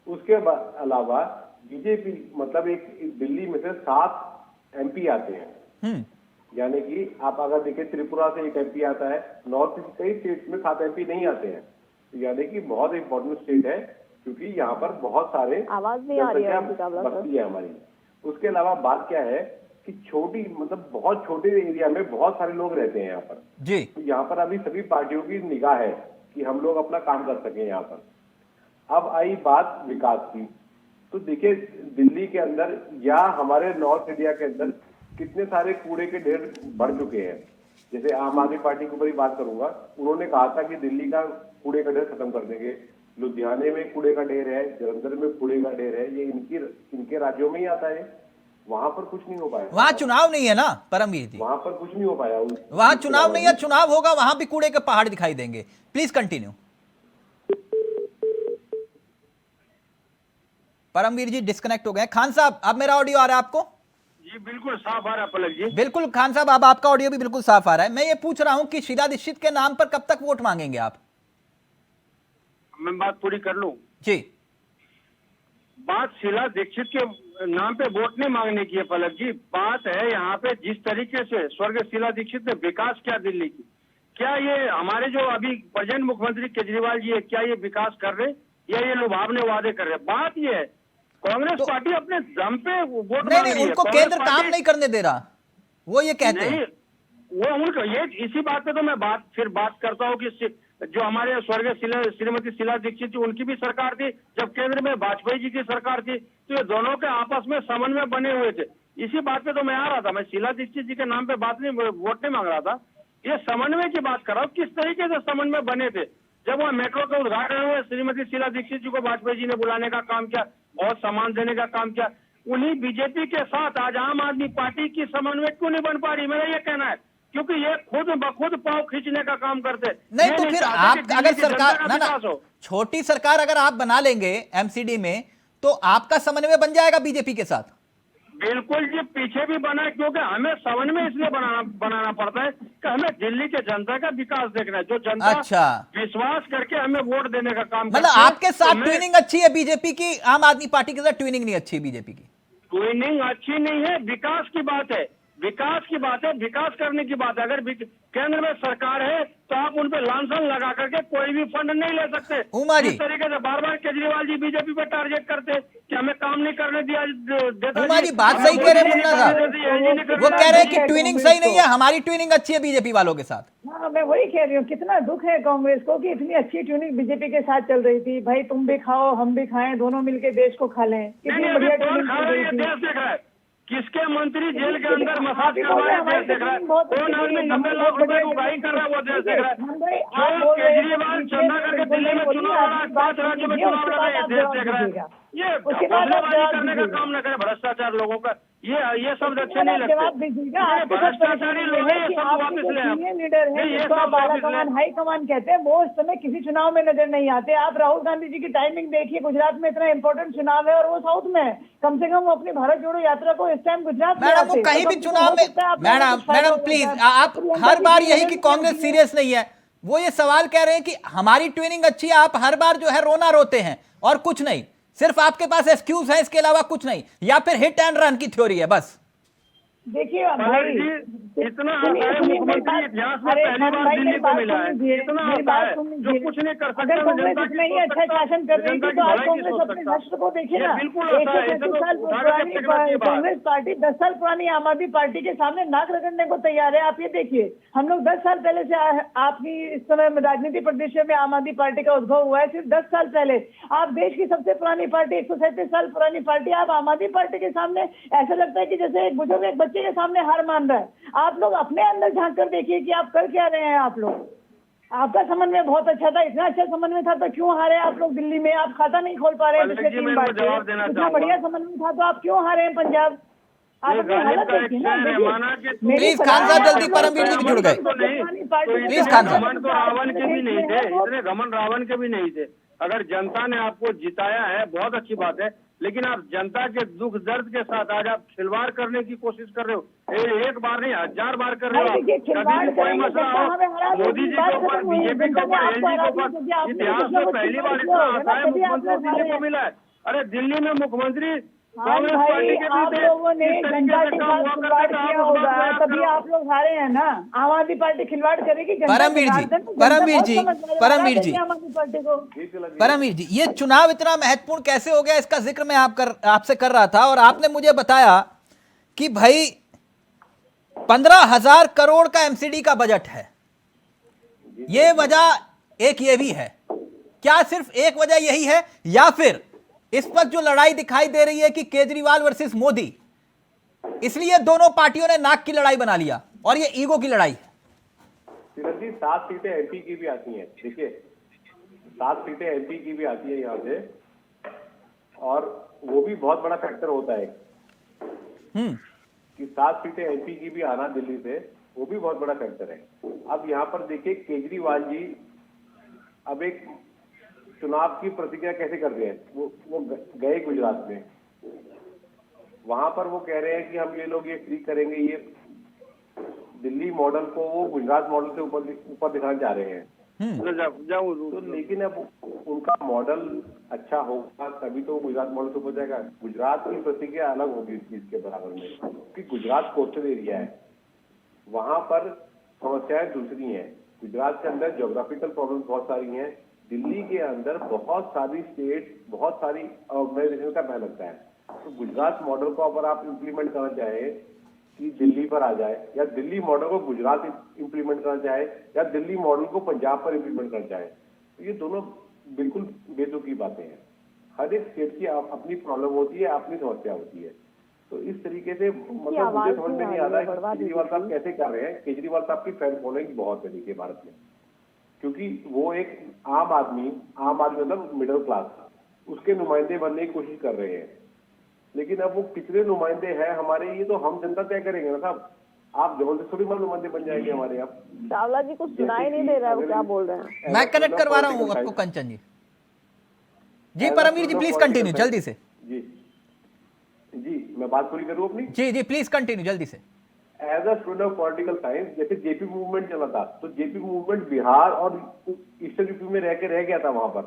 उसके अलावा बीजेपी, मतलब एक दिल्ली में से 7 एमपी आते हैं। यानी कि आप अगर देखें, त्रिपुरा से एक एमपी आता है, नॉर्थ ईस्ट कई स्टेट्स में 7 एमपी नहीं आते हैं। यानी कि बहुत इंपॉर्टेंट स्टेट है, क्योंकि यहाँ पर बहुत सारे आवाज नहीं आ रही है बस्ती है हमारी। उसके अलावा बात क्या है कि छोटी, मतलब बहुत छोटे एरिया में बहुत सारे लोग रहते हैं यहाँ पर जी। तो यहाँ पर अभी सभी पार्टियों की निगाह है कि हम लोग अपना काम कर सकें यहाँ पर। अब आई बात विकास की, तो देखिए दिल्ली के अंदर या हमारे नॉर्थ इंडिया के अंदर कितने सारे कूड़े के ढेर बढ़ चुके हैं। जैसे आम आदमी पार्टी के ऊपर ही बात करूंगा, उन्होंने कहा था कि दिल्ली का कूड़े का ढेर खत्म कर देंगे। लुधियाने में कूड़े का ढेर है, जलंधर में कूड़े का ढेर है, ये इनके राज्यों में ही आता है। वहां पर कुछ नहीं हो पाया। वहां चुनाव नहीं है ना परमवीर जी, वहां पर कुछ नहीं हो पाया। वहां चुनाव नहीं है, चुनाव होगा वहां भी कूड़े के पहाड़ दिखाई देंगे। Please continue. Paramvir ji disconnect हो गए। खान साहब, अब मेरा ऑडियो आ रहा है आपको? जी बिल्कुल साफ आ रहा है पलक जी। बिल्कुल खान साहब, अब आपका ऑडियो भी बिल्कुल साफ आ रहा है। मैं ये पूछ रहा हूं कि शीला दीक्षित के नाम पर कब तक वोट मांगेंगे आप? मैं बात पूरी कर लूं। जी, बात शीला दीक्षित के नाम पे वोट नहीं मांगने की है पलक जी। बात है यहाँ पे जिस तरीके से स्वर्गीय शीला दीक्षित ने विकास किया दिल्ली की, क्या ये हमारे जो अभी प्रेजेंट मुख्यमंत्री केजरीवाल जी है, क्या ये विकास कर रहे या ये लुभावने वादे कर रहे? बात ये है कांग्रेस पार्टी अपने दम पे वोट नहीं नहीं, उनको केंद्र काम नहीं करने दे रहा, वो ये कहते नहीं, हैं। वो उनको ये इसी बात पे तो मैं बात करता हूँ कि जो हमारे स्वर्गीय श्रीमती शीला दीक्षित जी, उनकी भी सरकार थी जब केंद्र में वाजपेयी जी की सरकार थी, तो ये दोनों के आपस में समन्वय बने हुए थे। इसी बात पे तो मैं आ रहा था। मैं शीला दीक्षित जी के नाम पे वोट नहीं मांग रहा था, ये समन्वय की बात कर रहा हूँ। किस तरीके से समन्वय बने थे जब वह मेट्रो का उद्घाटन हुआ, श्रीमती शीला दीक्षित जी को वाजपेयी जी ने बुलाने का काम किया, बहुत सम्मान देने का काम किया। उन्हीं बीजेपी के साथ आज आम आदमी पार्टी की समन्वय क्यों नहीं बन पा रही, मेरा ये कहना है। क्योंकि ये खुद ब पांव खींचने का काम करते नहीं तो फिर आप अगर सरकार ना छोटी सरकार अगर आप बना लेंगे एमसीडी में, तो आपका समन्वय बन जाएगा बीजेपी के साथ। बिल्कुल जी, पीछे भी बना है, क्योंकि हमें समन्वय इसलिए बनाना पड़ता है कि हमें दिल्ली के जनता का विकास देखना है, जो जनता अच्छा विश्वास करके हमें वोट देने का काम मतलब करती है। आपके साथ तो ट्विनिंग अच्छी है बीजेपी की, आम आदमी पार्टी के साथ ट्विनिंग नहीं अच्छी बीजेपी की? ट्विनिंग अच्छी नहीं है, विकास की बात है, विकास की बात है, विकास करने की बात है। अगर केंद्र में सरकार है तो आप उन पे लांछन लगा करके कोई भी फंड नहीं ले सकते। उमा जी, इस तरीके से बार बार केजरीवाल जी बीजेपी पे टारगेट करते कि हमें काम नहीं करने दिया देता। उमा जी बात सही कह रहे हैं मुन्ना साहब, वो कह रहे हैं कि ट्विनिंग सही नहीं है, हमारी ट्विनिंग अच्छी है बीजेपी वालों के साथ। हाँ, मैं वही कह रही हूँ, कितना दुख है कांग्रेस को कि इतनी अच्छी ट्यूनिंग बीजेपी के साथ चल रही थी। भाई तुम भी खाओ हम भी खाएं, दोनों मिलके देश को खा लें। कितनी बढ़िया ट्यूनिंग चल रही थी। देश देख रहा है, किसके मंत्री जेल के अंदर मसाज करवा रहे हैं, देश देख रहा है। कौन आदमी 90 लाख रुपए की उगाही कर रहा है, वो देश देख रहा है। जो केजरीवाल चंदा करके दिल्ली में चुनाव लड़ा है, 5 राज्यों में चुनाव लड़ा है, देश देख रहा है। ये घोषणाबाजी करने का काम न करे, भ्रष्टाचार लोगों का, ये शब्द अच्छे नहीं लगते। भ्रष्टाचारी लोग हैं, ये सब वापस ले लीडर है जिसको आप बालाकमान हाईकमान कहते हैं, वो इस समय किसी चुनाव में नजर नहीं आते। आप राहुल गांधी जी की टाइमिंग देखिए, गुजरात में इतना इंपॉर्टेंट चुनाव है और वो साउथ में है। कम से कम वो अपनी भारत जोड़ो यात्रा को इस टाइम गुजरात में मैडम वो कहीं भी चुनाव में, मैडम प्लीज, आप हर बार यही कि कांग्रेस सीरियस नहीं है, वो ये सवाल कह रहे हैं कि हमारी ट्विनिंग अच्छी है, आप हर बार जो है रोना रोते हैं और कुछ नहीं, सिर्फ आपके पास एक्सक्यूज है, इसके अलावा कुछ नहीं, या फिर हिट एंड रन की थ्योरी है बस। देखिए भाई, इतना आता है, मुख्यमंत्री इतिहास में पहली बार दिल्ली को मिला है, इतना आता है जो कुछ नहीं कर सकता। अगर कांग्रेस इतना ही अच्छा शासन कर रही थी तो आज कांग्रेस अपने राष्ट्र को देखिए ना। 135 साल पुरानी कांग्रेस पार्टी 10 साल पुरानी आम आदमी पार्टी के सामने नाक रगड़ने को तैयार है। आप ये देखिए, हम लोग 10 साल पहले से आपकी इस समय राजनीति परिदृश्य में आम आदमी पार्टी का उद्भव हुआ है। सिर्फ 10 साल पहले आप देश की सबसे पुरानी पार्टी, 137 साल पुरानी पार्टी, आप आम आदमी पार्टी के सामने ऐसा लगता है कि जैसे एक बुजुर्ग एक बच्चे के सामने हार मान रहा है। आप लोग अपने अंदर झांक कर देखिए कि आप कर क्या रहे हैं। आप लोग, आपका समन्वय बहुत अच्छा था, इतना अच्छा समन्वय था तो क्यों हारे आप लोग दिल्ली में? आप खाता नहीं खोल पा रहे हैं पिछले 3 बार से। इतना बढ़िया समन्वय था तो आप क्यों हारे हैं पंजाब? आप अपनी हालत देखिए ना। प्लीज खान साहब जल्दी, परमवीर जी जुड़ गए, प्लीज खान साहब। घमंड तो रावण के भी नहीं थे, इतने घमंड रावण के भी नहीं थे। अगर जनता ने आपको जिताया है बहुत अच्छी बात है, लेकिन आप जनता के दुख दर्द के साथ आज आप खिलवाड़ करने की कोशिश कर रहे हो। एक बार नहीं 1000 बार कर रहे हो। कभी भी कोई मसला हो, मोदी जी के ऊपर, बीजेपी के ऊपर, एलजी के ऊपर, इतिहास में पहली बार इतना आता है मुख्यमंत्री दिल्ली को मिला है। अरे दिल्ली में मुख्यमंत्री कांग्रेस पार्टी के आप लोगों ने जनता के साथ खिलवाड़ किया होगा, तभी आप लोग हारे हैं ना। आम आदमी पार्टी खिलवाड़ करेगी। परमवीर जी, ये चुनाव इतना महत्वपूर्ण कैसे हो गया, इसका जिक्र मैं आपसे कर रहा था और आपने मुझे बताया कि भाई 15,000 करोड़ का एमसीडी का बजट है। ये वजह एक ये भी है क्या, सिर्फ एक वजह यही है, या फिर इस वक्त जो लड़ाई दिखाई दे रही है कि केजरीवाल वर्सेस मोदी, इसलिए दोनों पार्टियों ने नाक की लड़ाई बना लिया और ये ईगो की लड़ाई है? तिलक जी 7 सीटें एमपी की भी आती हैं, देखिए 7 सीटें एमपी की भी आती है यहाँ से, और वो भी बहुत बड़ा फैक्टर होता है कि 7 सीटें एमपी की भी आना दिल्ली से, वो भी बहुत बड़ा फैक्टर है। अब यहाँ पर देखिए केजरीवाल जी अब एक चुनाव की प्रतिक्रिया कैसे करते हैं, वो गए गुजरात में, वहां पर वो कह रहे हैं कि हम ये लोग ये फ्री करेंगे, ये दिल्ली मॉडल को वो गुजरात मॉडल से ऊपर दिखाना चाह रहे हैं। तो लेकिन अब उनका मॉडल अच्छा होगा तभी तो गुजरात मॉडल से ऊपर जाएगा। गुजरात की प्रतिक्रिया अलग होगी इस चीज के बराबर में, क्योंकि गुजरात कोस्टल एरिया है, वहां पर समस्याएं दूसरी हैं। गुजरात के अंदर ज्योग्राफिकल प्रॉब्लम बहुत सारी हैं, दिल्ली के अंदर बहुत सारी स्टेट, बहुत सारी ऑर्गेनाइजेशन का पहल लगता है। तो गुजरात मॉडल को अगर आप इम्प्लीमेंट करना चाहें कि दिल्ली पर आ जाए, या दिल्ली मॉडल को गुजरात इम्प्लीमेंट करना चाहे, या दिल्ली मॉडल को पंजाब पर इम्प्लीमेंट करना चाहे, तो ये दोनों बिल्कुल बेतुकी बातें हैं। हर एक स्टेट की अपनी प्रॉब्लम होती है, अपनी समस्या होती है। तो इस तरीके से मतलब मुझे समझ में नहीं आ रहा है कि केजरीवाल साहब कैसे कर रहे हैं। केजरीवाल साहब की फैन फॉलोइंग बहुत है देखिए भारत में, क्योंकि वो एक आम आदमी मतलब मिडिल क्लास, उसके नुमाइंदे बनने की कोशिश कर रहे हैं। लेकिन अब वो कितने नुमाइंदे हैं हमारे, ये तो हम जनता तय करेंगे ना साहब। आप जबरदस्ती थोड़ी मार नुमाइंदे बन जाएंगे हमारे। आप चावला जी को सुनाई नहीं दे रहा है, वो क्या बोल रहे हैं? मैं कनेक्ट करवा रहा हूँ आपको कंचन जी। जी परमवीर जी प्लीज कंटिन्यू जल्दी से। जी जी, मैं बात पूरी करूँ अपनी? जी जी प्लीज कंटिन्यू जल्दी से। As a student of political science, जैसे जेपी मूवमेंट चला था, तो जेपी मूवमेंट बिहार और ईस्टर्न यूपी में रह गया था वहां पर,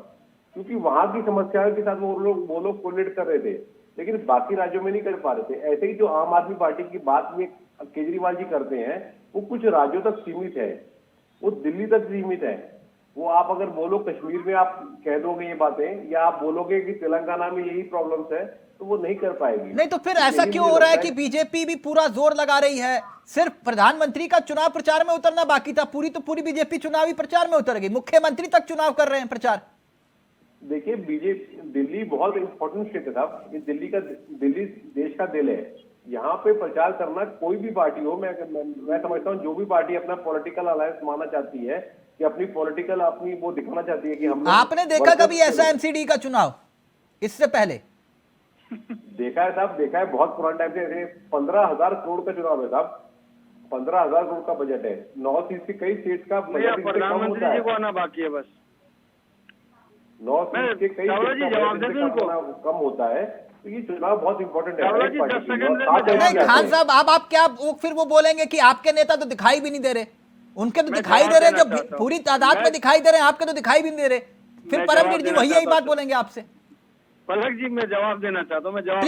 क्योंकि वहां की समस्याओं के साथ वो लोग कोऑर्डिनेट कर रहे थे, लेकिन बाकी राज्यों में नहीं कर पा रहे थे। ऐसे ही जो आम आदमी पार्टी की बात में केजरीवाल जी करते हैं, वो कुछ राज्यों तक सीमित है, वो दिल्ली तक सीमित है। वो आप अगर बोलो कश्मीर में आप कह दोगे ये बातें, या आप बोलोगे कि तेलंगाना में यही प्रॉब्लम्स है, तो वो नहीं कर पाएगी। नहीं तो फिर ऐसा क्यों हो रहा है कि बीजेपी भी पूरा जोर लगा रही है? सिर्फ प्रधानमंत्री का चुनाव प्रचार में उतरना बाकी था, पूरी बीजेपी चुनावी प्रचार में उतर गई, मुख्यमंत्री तक चुनाव कर रहे हैं प्रचार। देखिए दिल्ली बहुत इंपॉर्टेंट स्टेट है साहब, ये दिल्ली देश का दिल है। यहाँ पे प्रचार करना कोई भी पार्टी हो, मैं समझता हूँ जो भी पार्टी अपना पॉलिटिकल अलायंस मानना चाहती है, कि अपनी पॉलिटिकल अपनी वो दिखाना चाहती है कि हम। आपने देखा कभी ऐसा एमसीडी का चुनाव इससे पहले? देखा है साहब, देखा है बहुत पुराने टाइम से। 15,000 करोड़ का चुनाव है साहब, 15,000 करोड़ का बजट है। नॉर्थ ईस्ट के कई स्टेट्स का बजट प्रधानमंत्री जी को आना बाकी है बस। नॉर्थ ईस्ट के कई कम होता है, तो ये चुनाव बहुत इंपॉर्टेंट है। नहीं खान साहब, आप क्या फिर वो बोलेंगे कि आपके नेता तो दिखाई भी नहीं दे रहे? उनके तो दिखाई दे रहे, जो पूरी तादाद में दिखाई दे रहे हैं, आपके तो दिखाई भी नहीं दे रहे। फिर परमवीर जी वही यही बात बोलेंगे आपसे। पलक जी मैं जवाब देना चाहता हूँ, मैं जवाब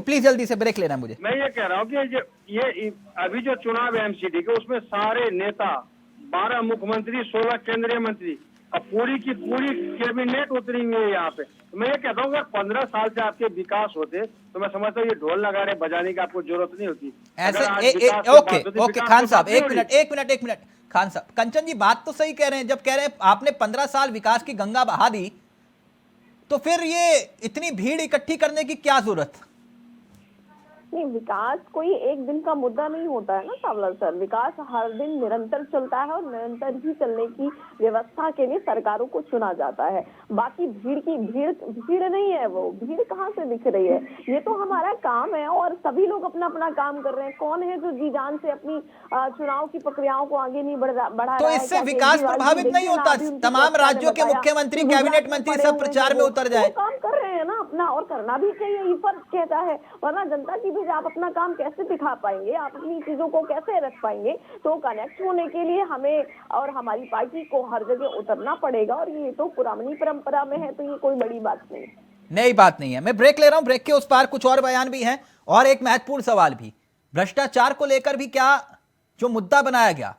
प्लीज जल्दी से ब्रेक लेना मुझे। मैं ये कह रहा हूँ कि ये अभी जो चुनाव है एमसीडी के, उसमें सारे नेता, 12 मुख्यमंत्री, 16 केंद्रीय मंत्री, अब पूरी की पूरी कैबिनेट उतरी हुई है यहाँ पे। तो मैं ये कहता हूँ अगर 15 साल से आपके विकास होते, तो मैं समझता हूँ ये ढोल नगाड़े बजाने की आपको जरूरत नहीं होती। ऐसे ओके खान साहब, एक मिनट खान साहब, कंचन जी बात तो सही कह रहे हैं। जब कह रहे हैं आपने 15 साल विकास की गंगा बहा दी, तो फिर ये इतनी भीड़ इकट्ठी करने की क्या जरूरत? नहीं, विकास कोई एक दिन का मुद्दा नहीं होता है ना चावला सर। विकास हर दिन निरंतर चलता है, और निरंतर ही चलने की व्यवस्था के लिए सरकारों को चुना जाता है। बाकी भीड़ नहीं है, वो भीड़ कहाँ से दिख रही है? ये तो हमारा काम है, और सभी लोग अपना अपना काम कर रहे हैं। कौन है जो जी जान से अपनी चुनाव की प्रक्रियाओं को आगे नहीं बढ़ा रहा है? तो इससे विकास प्रभावित नहीं होता? तमाम राज्यों के मुख्यमंत्री, कैबिनेट मंत्री सब प्रचार में उतर जाए। काम कर रहे हैं ना अपना, और करना भी चाहिए, ये फर्ज कहता है। वरना जनता की आप अपना काम कैसे दिखा पाएंगे, आप अपनी चीजों को कैसे रख पाएंगे? तो कनेक्ट होने के लिए हमें और हमारी पार्टी को हर जगह उतरना पड़ेगा, और ये तो पुरानी परंपरा में है, तो ये कोई बड़ी बात नहीं। नई बात नहीं है। मैं ब्रेक ले रहा हूं, ब्रेक के उस पार कुछ और बयान भी हैं, और एक महत्वपूर्ण सवाल भी। भ्रष्टाचार को लेकर भी क्या जो मुद्दा बनाया गया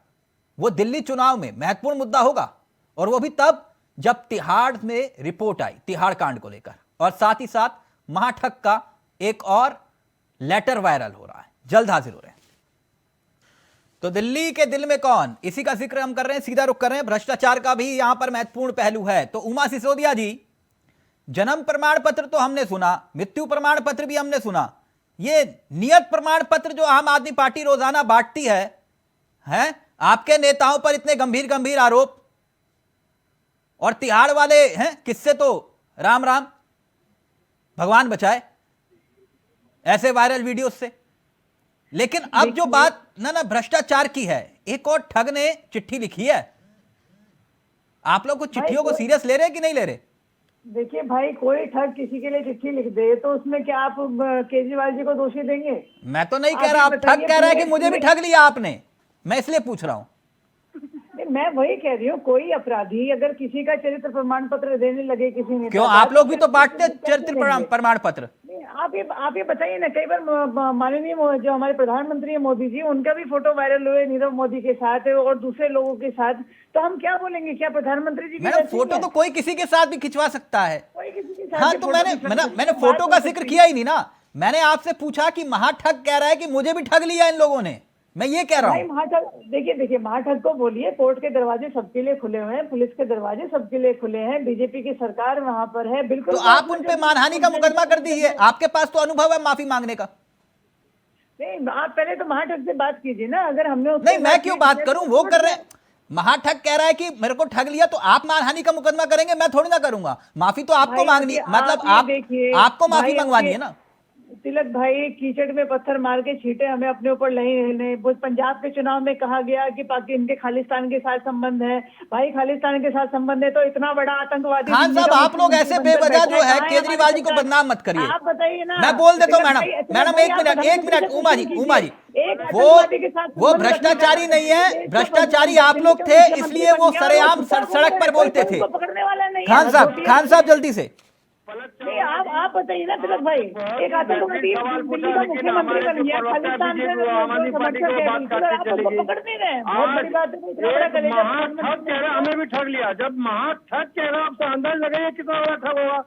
वो दिल्ली चुनाव में महत्वपूर्ण मुद्दा होगा, और वो भी तब जब तिहाड़ में रिपोर्ट आई, तिहाड़ कांड को लेकर, और साथ ही साथ महाठग का एक और लेटर वायरल हो रहा है। जल्द हाजिर हो रहे हैं। तो दिल्ली के दिल में कौन, इसी का जिक्र हम कर रहे हैं, सीधा रुख कर रहे हैं। भ्रष्टाचार का भी यहां पर महत्वपूर्ण पहलू है। तो उमा सिसोदिया जी, जन्म प्रमाण पत्र तो हमने सुना, मृत्यु प्रमाण पत्र भी हमने सुना, ये नियत प्रमाण पत्र जो आम आदमी पार्टी रोजाना बांटती है आपके नेताओं पर इतने गंभीर गंभीर आरोप, और तिहाड़ वाले हैं किससे तो राम राम, भगवान बचाए ऐसे वायरल वीडियो से। लेकिन अब जो बात ना भ्रष्टाचार की है, एक और ठग ने चिट्ठी लिखी है। आप लोग को चिट्ठियों को सीरियस ले रहे हैं कि नहीं ले रहे? देखिए भाई, कोई ठग किसी के लिए चिट्ठी लिख दे तो उसमें क्या आप केजरीवाल जी को दोषी देंगे? मैं तो नहीं कह रहा, आप ठग कह रहा है कि मुझे भी ठग लिया आपने, मैं इसलिए पूछ रहा हूं। मैं वही कह रही हूँ, कोई अपराधी अगर किसी का चरित्र प्रमाण पत्र देने लगे किसी ने, क्यों आप लोग भी तो बांटते चरित्र प्रमाण पत्र? आप ये बताइए ना, कई बार माननीय जो हमारे प्रधानमंत्री है मोदी जी, उनका भी फोटो वायरल हुए नीरव मोदी के साथ और दूसरे लोगों के साथ, तो हम क्या बोलेंगे? क्या प्रधानमंत्री जी मैडम फोटो तो कोई किसी के साथ भी खिंचवा सकता है। कोई किसी के साथ हाँ भी तो फोटो मैंने फोटो का जिक्र किया ही नहीं ना। मैंने आपसे पूछा कि महाठग कह रहा है कि मुझे भी ठग लिया इन लोगों ने, मैं ये कह रहा हूँ। महाठग, देखिए महाठग को बोलिए, कोर्ट के दरवाजे सबके लिए खुले हुए हैं, पुलिस के दरवाजे सबके लिए खुले हैं, बीजेपी की सरकार वहां पर है, बिल्कुल। तो आप उन पे मानहानि का मुकदमा कर दीजिए, आपके पास तो अनुभव है माफी मांगने का। नहीं, आप पहले तो महाठग से बात कीजिए ना। अगर हमने नहीं, मैं क्यों बात करूं, वो कर रहे हैं। महाठग कह रहा है कि मेरे को ठग लिया, तो आप मानहानि का मुकदमा करेंगे, मैं थोड़ी ना करूंगा। माफी तो आपको मांगनी है, मतलब आपको माफी मंगवानी है ना। तिलक भाई, कीचड़ में पत्थर मार के छींटे हमें अपने ऊपर नहीं। वो पंजाब के चुनाव में कहा गया कि पाकिस्तान इनके खालिस्तान के साथ संबंध है। भाई खालिस्तान के साथ संबंध है तो इतना बड़ा आतंकवादी खान साहब, आप लोग ऐसे बेवजह जो है केजरीवाल जी को बदनाम मत करिए। आप बताइए ना। मैं बोल देता हूँ मैडम एक मिनट उमा जी, वो भ्रष्टाचारी नहीं है, भ्रष्टाचारी आप लोग थे, इसलिए वो सरेआम सड़क पर बोलते थे। पकड़ने वाला नहीं। खान साहब जल्दी से नहीं, आप बताइए ना तिलक भाई, एक आतंकवादी दिल्ली का मुख्यमंत्री बन गया, खालिस्तान से समर्थक है, आप उसको पकड़ नहीं रहे। बहुत बड़ी बात है, इतना बड़ा कलेजा ठग कह रहा हमें भी ठग लिया। जब महाठग कह रहा, आपसे अंदाज लगाइए कितना बड़ा ठग होगा।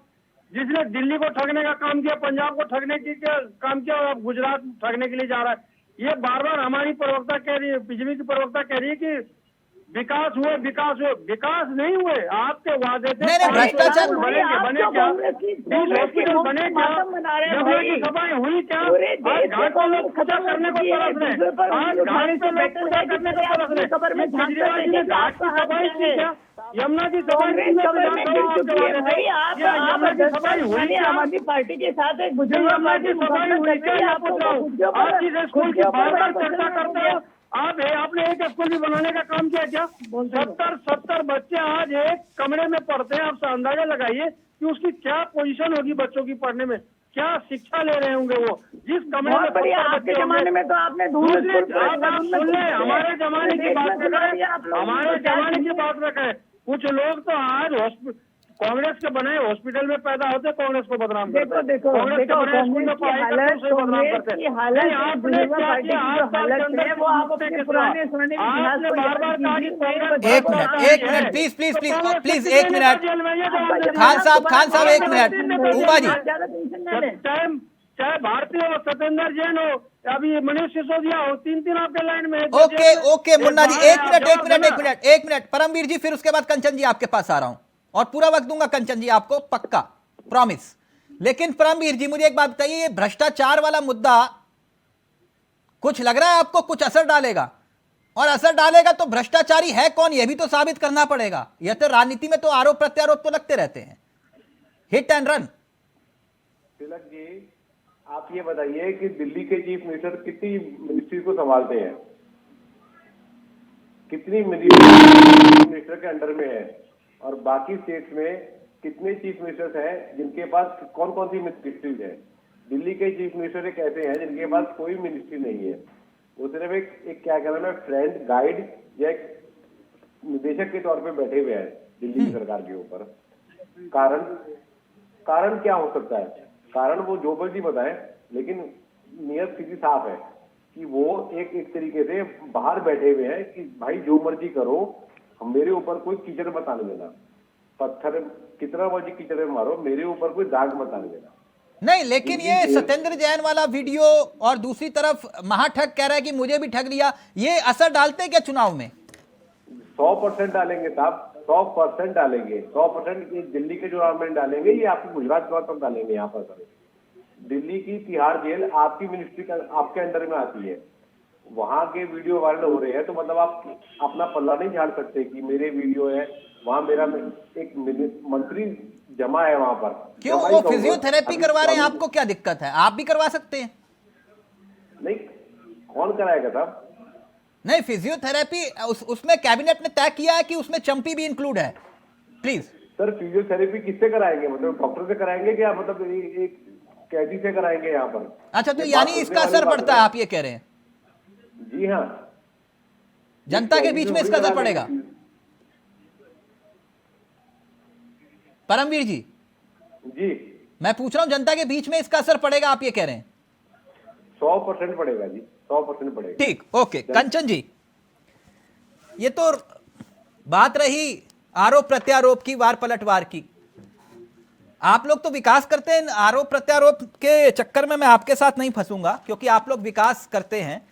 जिसने दिल्ली को ठगने का काम किया, पंजाब को ठगने की काम किया, और अब गुजरात ठगने के लिए जा रहा है। ये बार बार हमारी प्रवक्ता कह रही है, बीजेपी की प्रवक्ता कह रही है कि विकास हुए, विकास नहीं हुए। आपके वादे थे। नहीं, भ्रष्टाचार बने क्या? 20 हॉस्पिटल बने क्या? जगह की सफाई हुई क्या? आज घाट पर लोग पूजा करने को तरस रहे, आज घाट पे लोग पूजा करने को तरस रहे। केजरीवाल जी ने घाट की सफाई की क्या? यमुना की सफाई की? सफाई हुई क्या? आम आदमी पार्टी के साथ एक बुजुर्ग यमुना की सफाई हुई क्या? आप जिस स्कूल की बार बार चर्चा करते हो, आपने एक स्कूल भी बनाने का काम किया क्या? 70 बच्चे आज एक कमरे में पढ़ते हैं। आप अंदाजा लगाइए कि उसकी क्या पोजीशन होगी बच्चों की पढ़ने में, क्या शिक्षा ले रहे होंगे वो। जिस कमरे में आपके जमाने में तो आपने आप सुन लें, हमारे जमाने की बात में करें, हमारे जमाने की बात में करें। कुछ लोग तो आज कांग्रेस के बने हॉस्पिटल में पैदा होते, कांग्रेस को बदनाम करते। कांग्रेस के बने स्कूल में पढ़ाई करते, उसे बदनाम करते। आपने क्या किया? 8 साल के अंदर वो आपने बार बार कहा कि एक मिनट प्लीज एक मिनट। खान साहब एक मिनट। उमा जी, चाहे भारतीय हो, सत्येंद्र जैन हो, अभी मनीष सिसोदिया हो, 3 आपके लाइन में। ओके मुन्ना जी, एक मिनट परमवीर जी, फिर उसके बाद कंचन जी आपके पास आ रहा हूं, और पूरा वक्त दूंगा कंचन जी आपको, पक्का, प्रॉमिस। लेकिन परमवीर जी मुझे एक बात बताइए, ये भ्रष्टाचार वाला मुद्दा कुछ लग रहा है आपको कुछ असर डालेगा? और असर डालेगा तो भ्रष्टाचारी है कौन, यह भी तो साबित करना पड़ेगा। यह तो राजनीति में तो आरोप प्रत्यारोप तो लगते रहते हैं, hit and run. Tilak ji, आप ये बताइए कि दिल्ली के चीफ मिनिस्टर कितनी मिनिस्ट्री को संभालते हैं? कितनी मिनिस्टर के अंडर में है? और बाकी स्टेट्स में कितने चीफ मिनिस्टर्स हैं जिनके पास कौन कौन सी मिनिस्ट्रीज है? दिल्ली के चीफ मिनिस्टर एक ऐसे हैं जिनके पास कोई मिनिस्ट्री नहीं है, वो सिर्फ एक क्या कहना है, फ्रेंड, गाइड या एक निदेशक के तौर पे बैठे हुए हैं दिल्ली की सरकार के ऊपर। कारण क्या हो सकता है? कारण वो जो मर्जी बताए, लेकिन नियत सीधी साफ है कि वो एक तरीके से बाहर बैठे हुए हैं कि भाई जो मर्जी करो, हम मेरे ऊपर कोई कीचड़ मत आने देना, पत्थर कितना मर्जी कीचड़ में मारो, मेरे ऊपर कोई दाग मत आने देना। नहीं, लेकिन ये सत्येंद्र जैन वाला वीडियो और दूसरी तरफ महाठग कह रहा है कि मुझे भी ठग लिया, ये असर डालते हैं क्या चुनाव में? 100% डालेंगे साहब, 100% डालेंगे, 100% ये दिल्ली के चुनाव में डालेंगे, ये आपको गुजरात चुनाव तक डालेंगे। यहाँ पर दिल्ली की तिहाड़ जेल आपकी मिनिस्ट्री का आपके अंडर में आती है, वहां के वीडियो वायरल हो रहे हैं, तो मतलब आप अपना पल्ला नहीं झाड़ सकते कि मेरे वीडियो है, वहां मेरा एक मंत्री जमा है वहां पर। क्यों? वो फिजियोथेरेपी करवा रहे हैं, आपको क्या दिक्कत है? आप भी करवा सकते हैं। नहीं, कौन कराएगा साहब? नहीं, फिजियोथेरेपी उसमें कैबिनेट ने तय किया है कि उसमें चंपी भी इंक्लूड है। प्लीज सर, फिजियोथेरेपी किससे कराएंगे? मतलब डॉक्टर से कराएंगे क्या? मतलब एक कैदी से कराएंगे यहाँ पर? अच्छा, तो यानी इसका असर पड़ता है, आप ये कह रहे हैं? जी हाँ, जनता के बीच में इसका असर पड़ेगा? परमवीर जी, मैं पूछ रहा हूं, जनता के बीच में इसका असर पड़ेगा, आप ये कह रहे हैं? 100% पड़ेगा जी, 100% पड़ेगा। ठीक, ओके। कंचन जी, ये तो बात रही आरोप प्रत्यारोप की, वार पलटवार की। आप लोग तो विकास करते हैं, आरोप प्रत्यारोप के चक्कर में मैं आपके साथ नहीं फंसूंगा, क्योंकि आप लोग विकास करते हैं।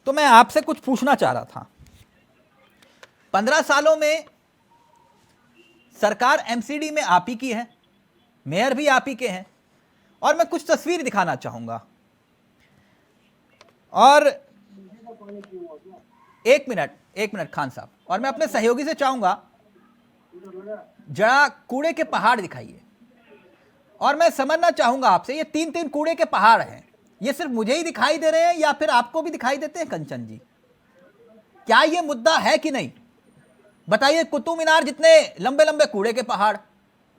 तो मैं आपसे कुछ पूछना चाह रहा था। 15 सालों में सरकार एमसीडी में आप ही की है, मेयर भी आप ही के हैं, और मैं कुछ तस्वीर दिखाना चाहूंगा। और एक मिनट खान साहब, और मैं अपने सहयोगी से चाहूंगा जरा कूड़े के पहाड़ दिखाइए। और मैं समझना चाहूंगा आपसे, ये 3-3 कूड़े के पहाड़ हैं, ये सिर्फ मुझे ही दिखाई दे रहे हैं या फिर आपको भी दिखाई देते हैं? कंचन जी, क्या ये मुद्दा है कि नहीं? बताइए। कुतुब मीनार जितने लंबे लंबे कूड़े के पहाड़।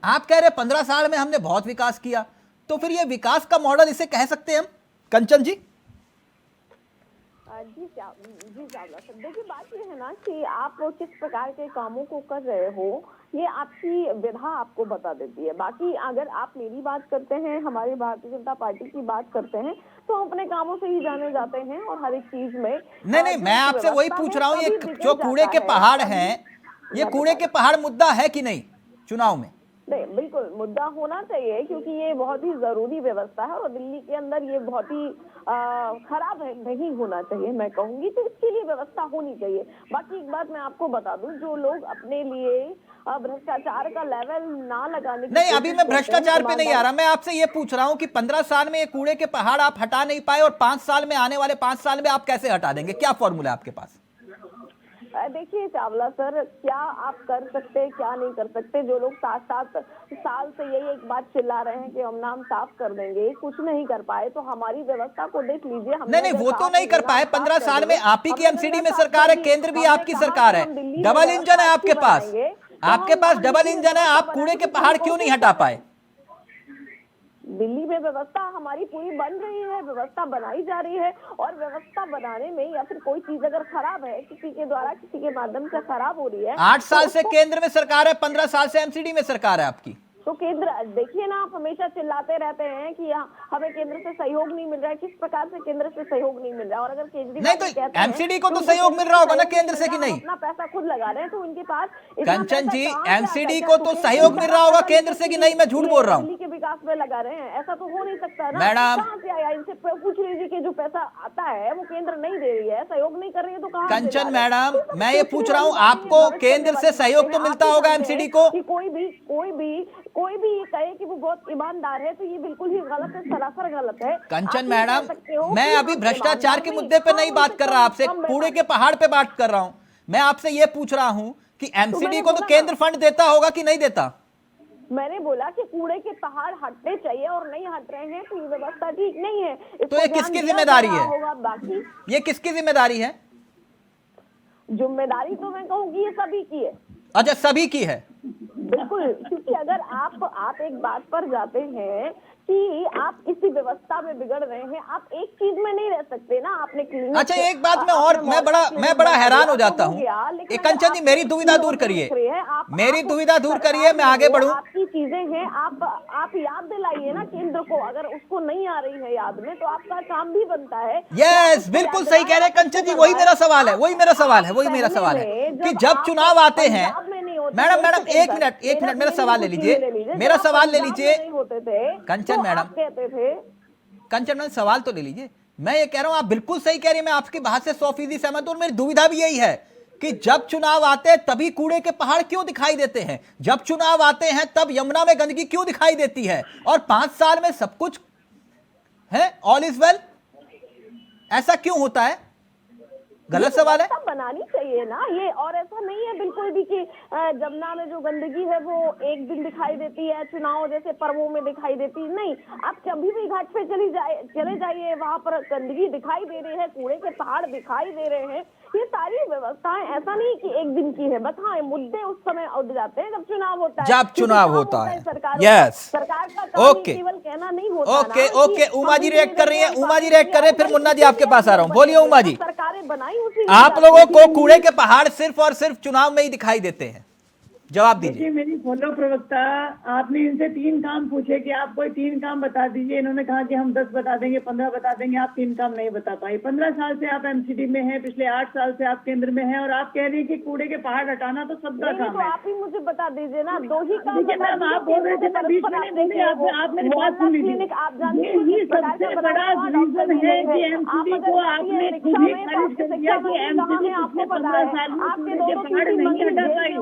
आप कह रहे 15 साल में हमने बहुत विकास किया, तो फिर ये विकास का मॉडल इसे कह सकते हैं हम? कंचन जी। जी चावला सर, देखिए बात ये है ना कि आप किस प्रकार के कामों को कर रहे हो, ये आपकी विधा आपको बता देती है। बाकी अगर आप मेरी बात करते हैं, हमारी भारतीय जनता पार्टी की बात करते हैं, तो हम अपने कामों से ही जाने जाते हैं और हर एक चीज में नहीं, मैं आपसे वही पूछ रहा हूँ, ये जो कूड़े के पहाड़ हैं, ये कूड़े के पहाड़ मुद्दा है कि नहीं चुनाव में? नहीं, बिल्कुल मुद्दा होना चाहिए, क्योंकि ये बहुत ही जरूरी व्यवस्था है और दिल्ली के अंदर ये बहुत ही खराब है, नहीं होना चाहिए मैं कहूंगी। तो इसके लिए व्यवस्था होनी चाहिए। बाकी एक बात मैं आपको बता दूं, जो लोग अपने लिए भ्रष्टाचार का लेवल ना लगाने की नहीं, अभी मैं भ्रष्टाचार पे नहीं आ रहा, मैं आपसे ये पूछ रहा हूँ कि 15 साल में ये कूड़े के पहाड़ आप हटा नहीं पाए, और 5 साल में, आने वाले 5 साल में आप कैसे हटा देंगे? क्या फॉर्मूला है आपके पास? देखिए चावला सर, क्या आप कर सकते हैं, क्या नहीं कर सकते? जो लोग 7 साल से यही एक बात चिल्ला रहे हैं कि हम नाम साफ कर देंगे, कुछ नहीं कर पाए, तो हमारी व्यवस्था को देख लीजिए। नहीं, वो तो नहीं कर पाए। 15 साल में आप ही की एमसीडी में सरकार है, केंद्र भी आपकी सरकार है, डबल इंजन है आपके पास, डबल इंजन है, आप कूड़े के पहाड़ क्यों नहीं हटा पाए? दिल्ली में व्यवस्था हमारी पूरी बन रही है, व्यवस्था बनाई जा रही है, और व्यवस्था बनाने में या फिर कोई चीज अगर खराब है, किसी के द्वारा, किसी के माध्यम से खराब हो रही है। 8 साल से केंद्र में सरकार है, 15 साल से एमसीडी में सरकार है आपकी। तो केंद्र, देखिए ना, आप हमेशा चिल्लाते रहते हैं कि हमें केंद्र से सहयोग नहीं मिल रहा है। किस प्रकार से केंद्र से सहयोग नहीं मिल रहा है? और अगर केजरीवाल नहीं, तो एमसीडी को तो सहयोग मिल रहा होगा ना केंद्र से, कि नहीं? अपना पैसा खुद लगा रहे हैं, तो उनके पास कंचन जी, एमसीडी को तो सहयोग मिल रहा होगा केंद्र से, कि नहीं? मैं झूठ बोल रहा हूँ? दिल्ली के विकास में लगा रहे हैं, ऐसा तो हो नहीं सकता ना। मैडम, कहाँ से आया? इनसे पूछ लीजिए कि जो पैसा आता है वो केंद्र नहीं दे रही है, सहयोग नहीं कर रही है, तो कहाँ? कंचन मैडम, मैं ये पूछ रहा हूँ, आपको केंद्र से सहयोग तो मिलता होगा एमसीडी को? कोई भी ये कहे कि वो बहुत ईमानदार है, तो ये बिल्कुल ही गलत है, सरासर गलत है। कंचन मैडम, मैं अभी भ्रष्टाचार के मुद्दे पे नहीं बात कर रहा आपसे, कूड़े के पहाड़ पे बात कर रहा हूं। मैं आपसे ये पूछ रहा हूं कि एमसीडी को तो केंद्र फंड देता होगा कि नहीं देता? मैंने बोला कि कूड़े के पहाड़ हटने चाहिए, और नहीं हट रहे हैं, तो ये व्यवस्था ठीक नहीं है। तो ये किसकी जिम्मेदारी है? बाकी ये किसकी जिम्मेदारी है? जिम्मेदारी तो मैं कहूँगी ये सभी की है। अच्छा, सभी की है? बिल्कुल, क्योंकि अगर आप एक बात पर जाते हैं कि आप इसी व्यवस्था में बिगड़ रहे हैं, आप एक चीज में नहीं रह सकते ना। आपने अच्छा, एक बात में और मैं बड़ा हैरान हो जाता हूँ। कंचन जी, मेरी दुविधा दूर करिए, मेरी दुविधा दूर करिए, मैं आगे बढ़ूं। आपकी चीजें हैं, आप याद दिलाइए ना केंद्र को। अगर उसको नहीं आ रही है याद में, तो आपका काम भी बनता है। यस, बिल्कुल सही कह रहे हैं कंचन जी, वही मेरा सवाल है, वही मेरा सवाल है कि जब चुनाव आते हैं। मैडम, एक मिनट मेरा सवाल ले लीजिए, मेरा सवाल ले लीजिए। कंचन मैडम, कंचन मैडम, सवाल तो ले लीजिए। मैं ये कह रहा हूं, आप बिल्कुल सही कह रही है, मैं आपकी बात से 100% सहमत हूं। और मेरी दुविधा भी यही है कि जब चुनाव आते हैं तभी कूड़े के पहाड़ क्यों दिखाई देते हैं? जब चुनाव आते हैं तब यमुना में गंदगी क्यों दिखाई देती है? और 5 साल में सब कुछ है, ऑल इज वेल, ऐसा क्यों होता है? गलत सवाल है। बनानी चाहिए ना ये, और ऐसा नहीं है बिल्कुल भी कि जमुना में जो गंदगी है वो एक दिन दिखाई देती है, चुनाव जैसे पर्वों में दिखाई देती है, नहीं। आप कभी भी घाट पे चले जाइए, वहां पर गंदगी दिखाई दे रही है, कूड़े के पहाड़ दिखाई दे रहे हैं। ये सारी व्यवस्थाएं ऐसा नहीं कि एक दिन की है, बस हाँ मुद्दे उस समय उठ जाते हैं जब चुनाव होता है, जब चुनाव होता है। सरकार का काम ओके, केवल कहना नहीं होता। ओके, उमा जी रिएक्ट कर रही है, उमा जी रिएक्ट कर रहे हैं, फिर मुन्ना जी आपके पास आ रहा हूं। बोलिए उमा जी, सरकारें बनाई उसी आप लोगों को कूड़े के पहाड़ सिर्फ और सिर्फ चुनाव में ही दिखाई देते हैं, जवाब दीजिए। देखिए मेरी फॉलो प्रवक्ता, आपने इनसे 3 काम पूछे कि आप कोई 3 काम बता दीजिए, इन्होंने कहा कि हम 10 बता देंगे, 15 बता देंगे, आप 3 काम नहीं बता पाई। 15 साल से आप एमसीडी में हैं, पिछले 8 साल से आप केंद्र में हैं, और आप कह रही हैं कि कूड़े के पहाड़ हटाना तो सबका काम तो है। आप ही मुझे बता दीजिए ना, 2 ही काम। देखिए मैम, आप बोल रहे थे, बीच में नहीं बोले, आप मेरी बात सुन लीजिए। यही सबसे बड़ा रीजन है कि एमसीडी को आपने खुद ही खारिज कर दिया कि एमसीडी पिछले 15 साल में कूड़े के पहाड़ नहीं हटा पाई।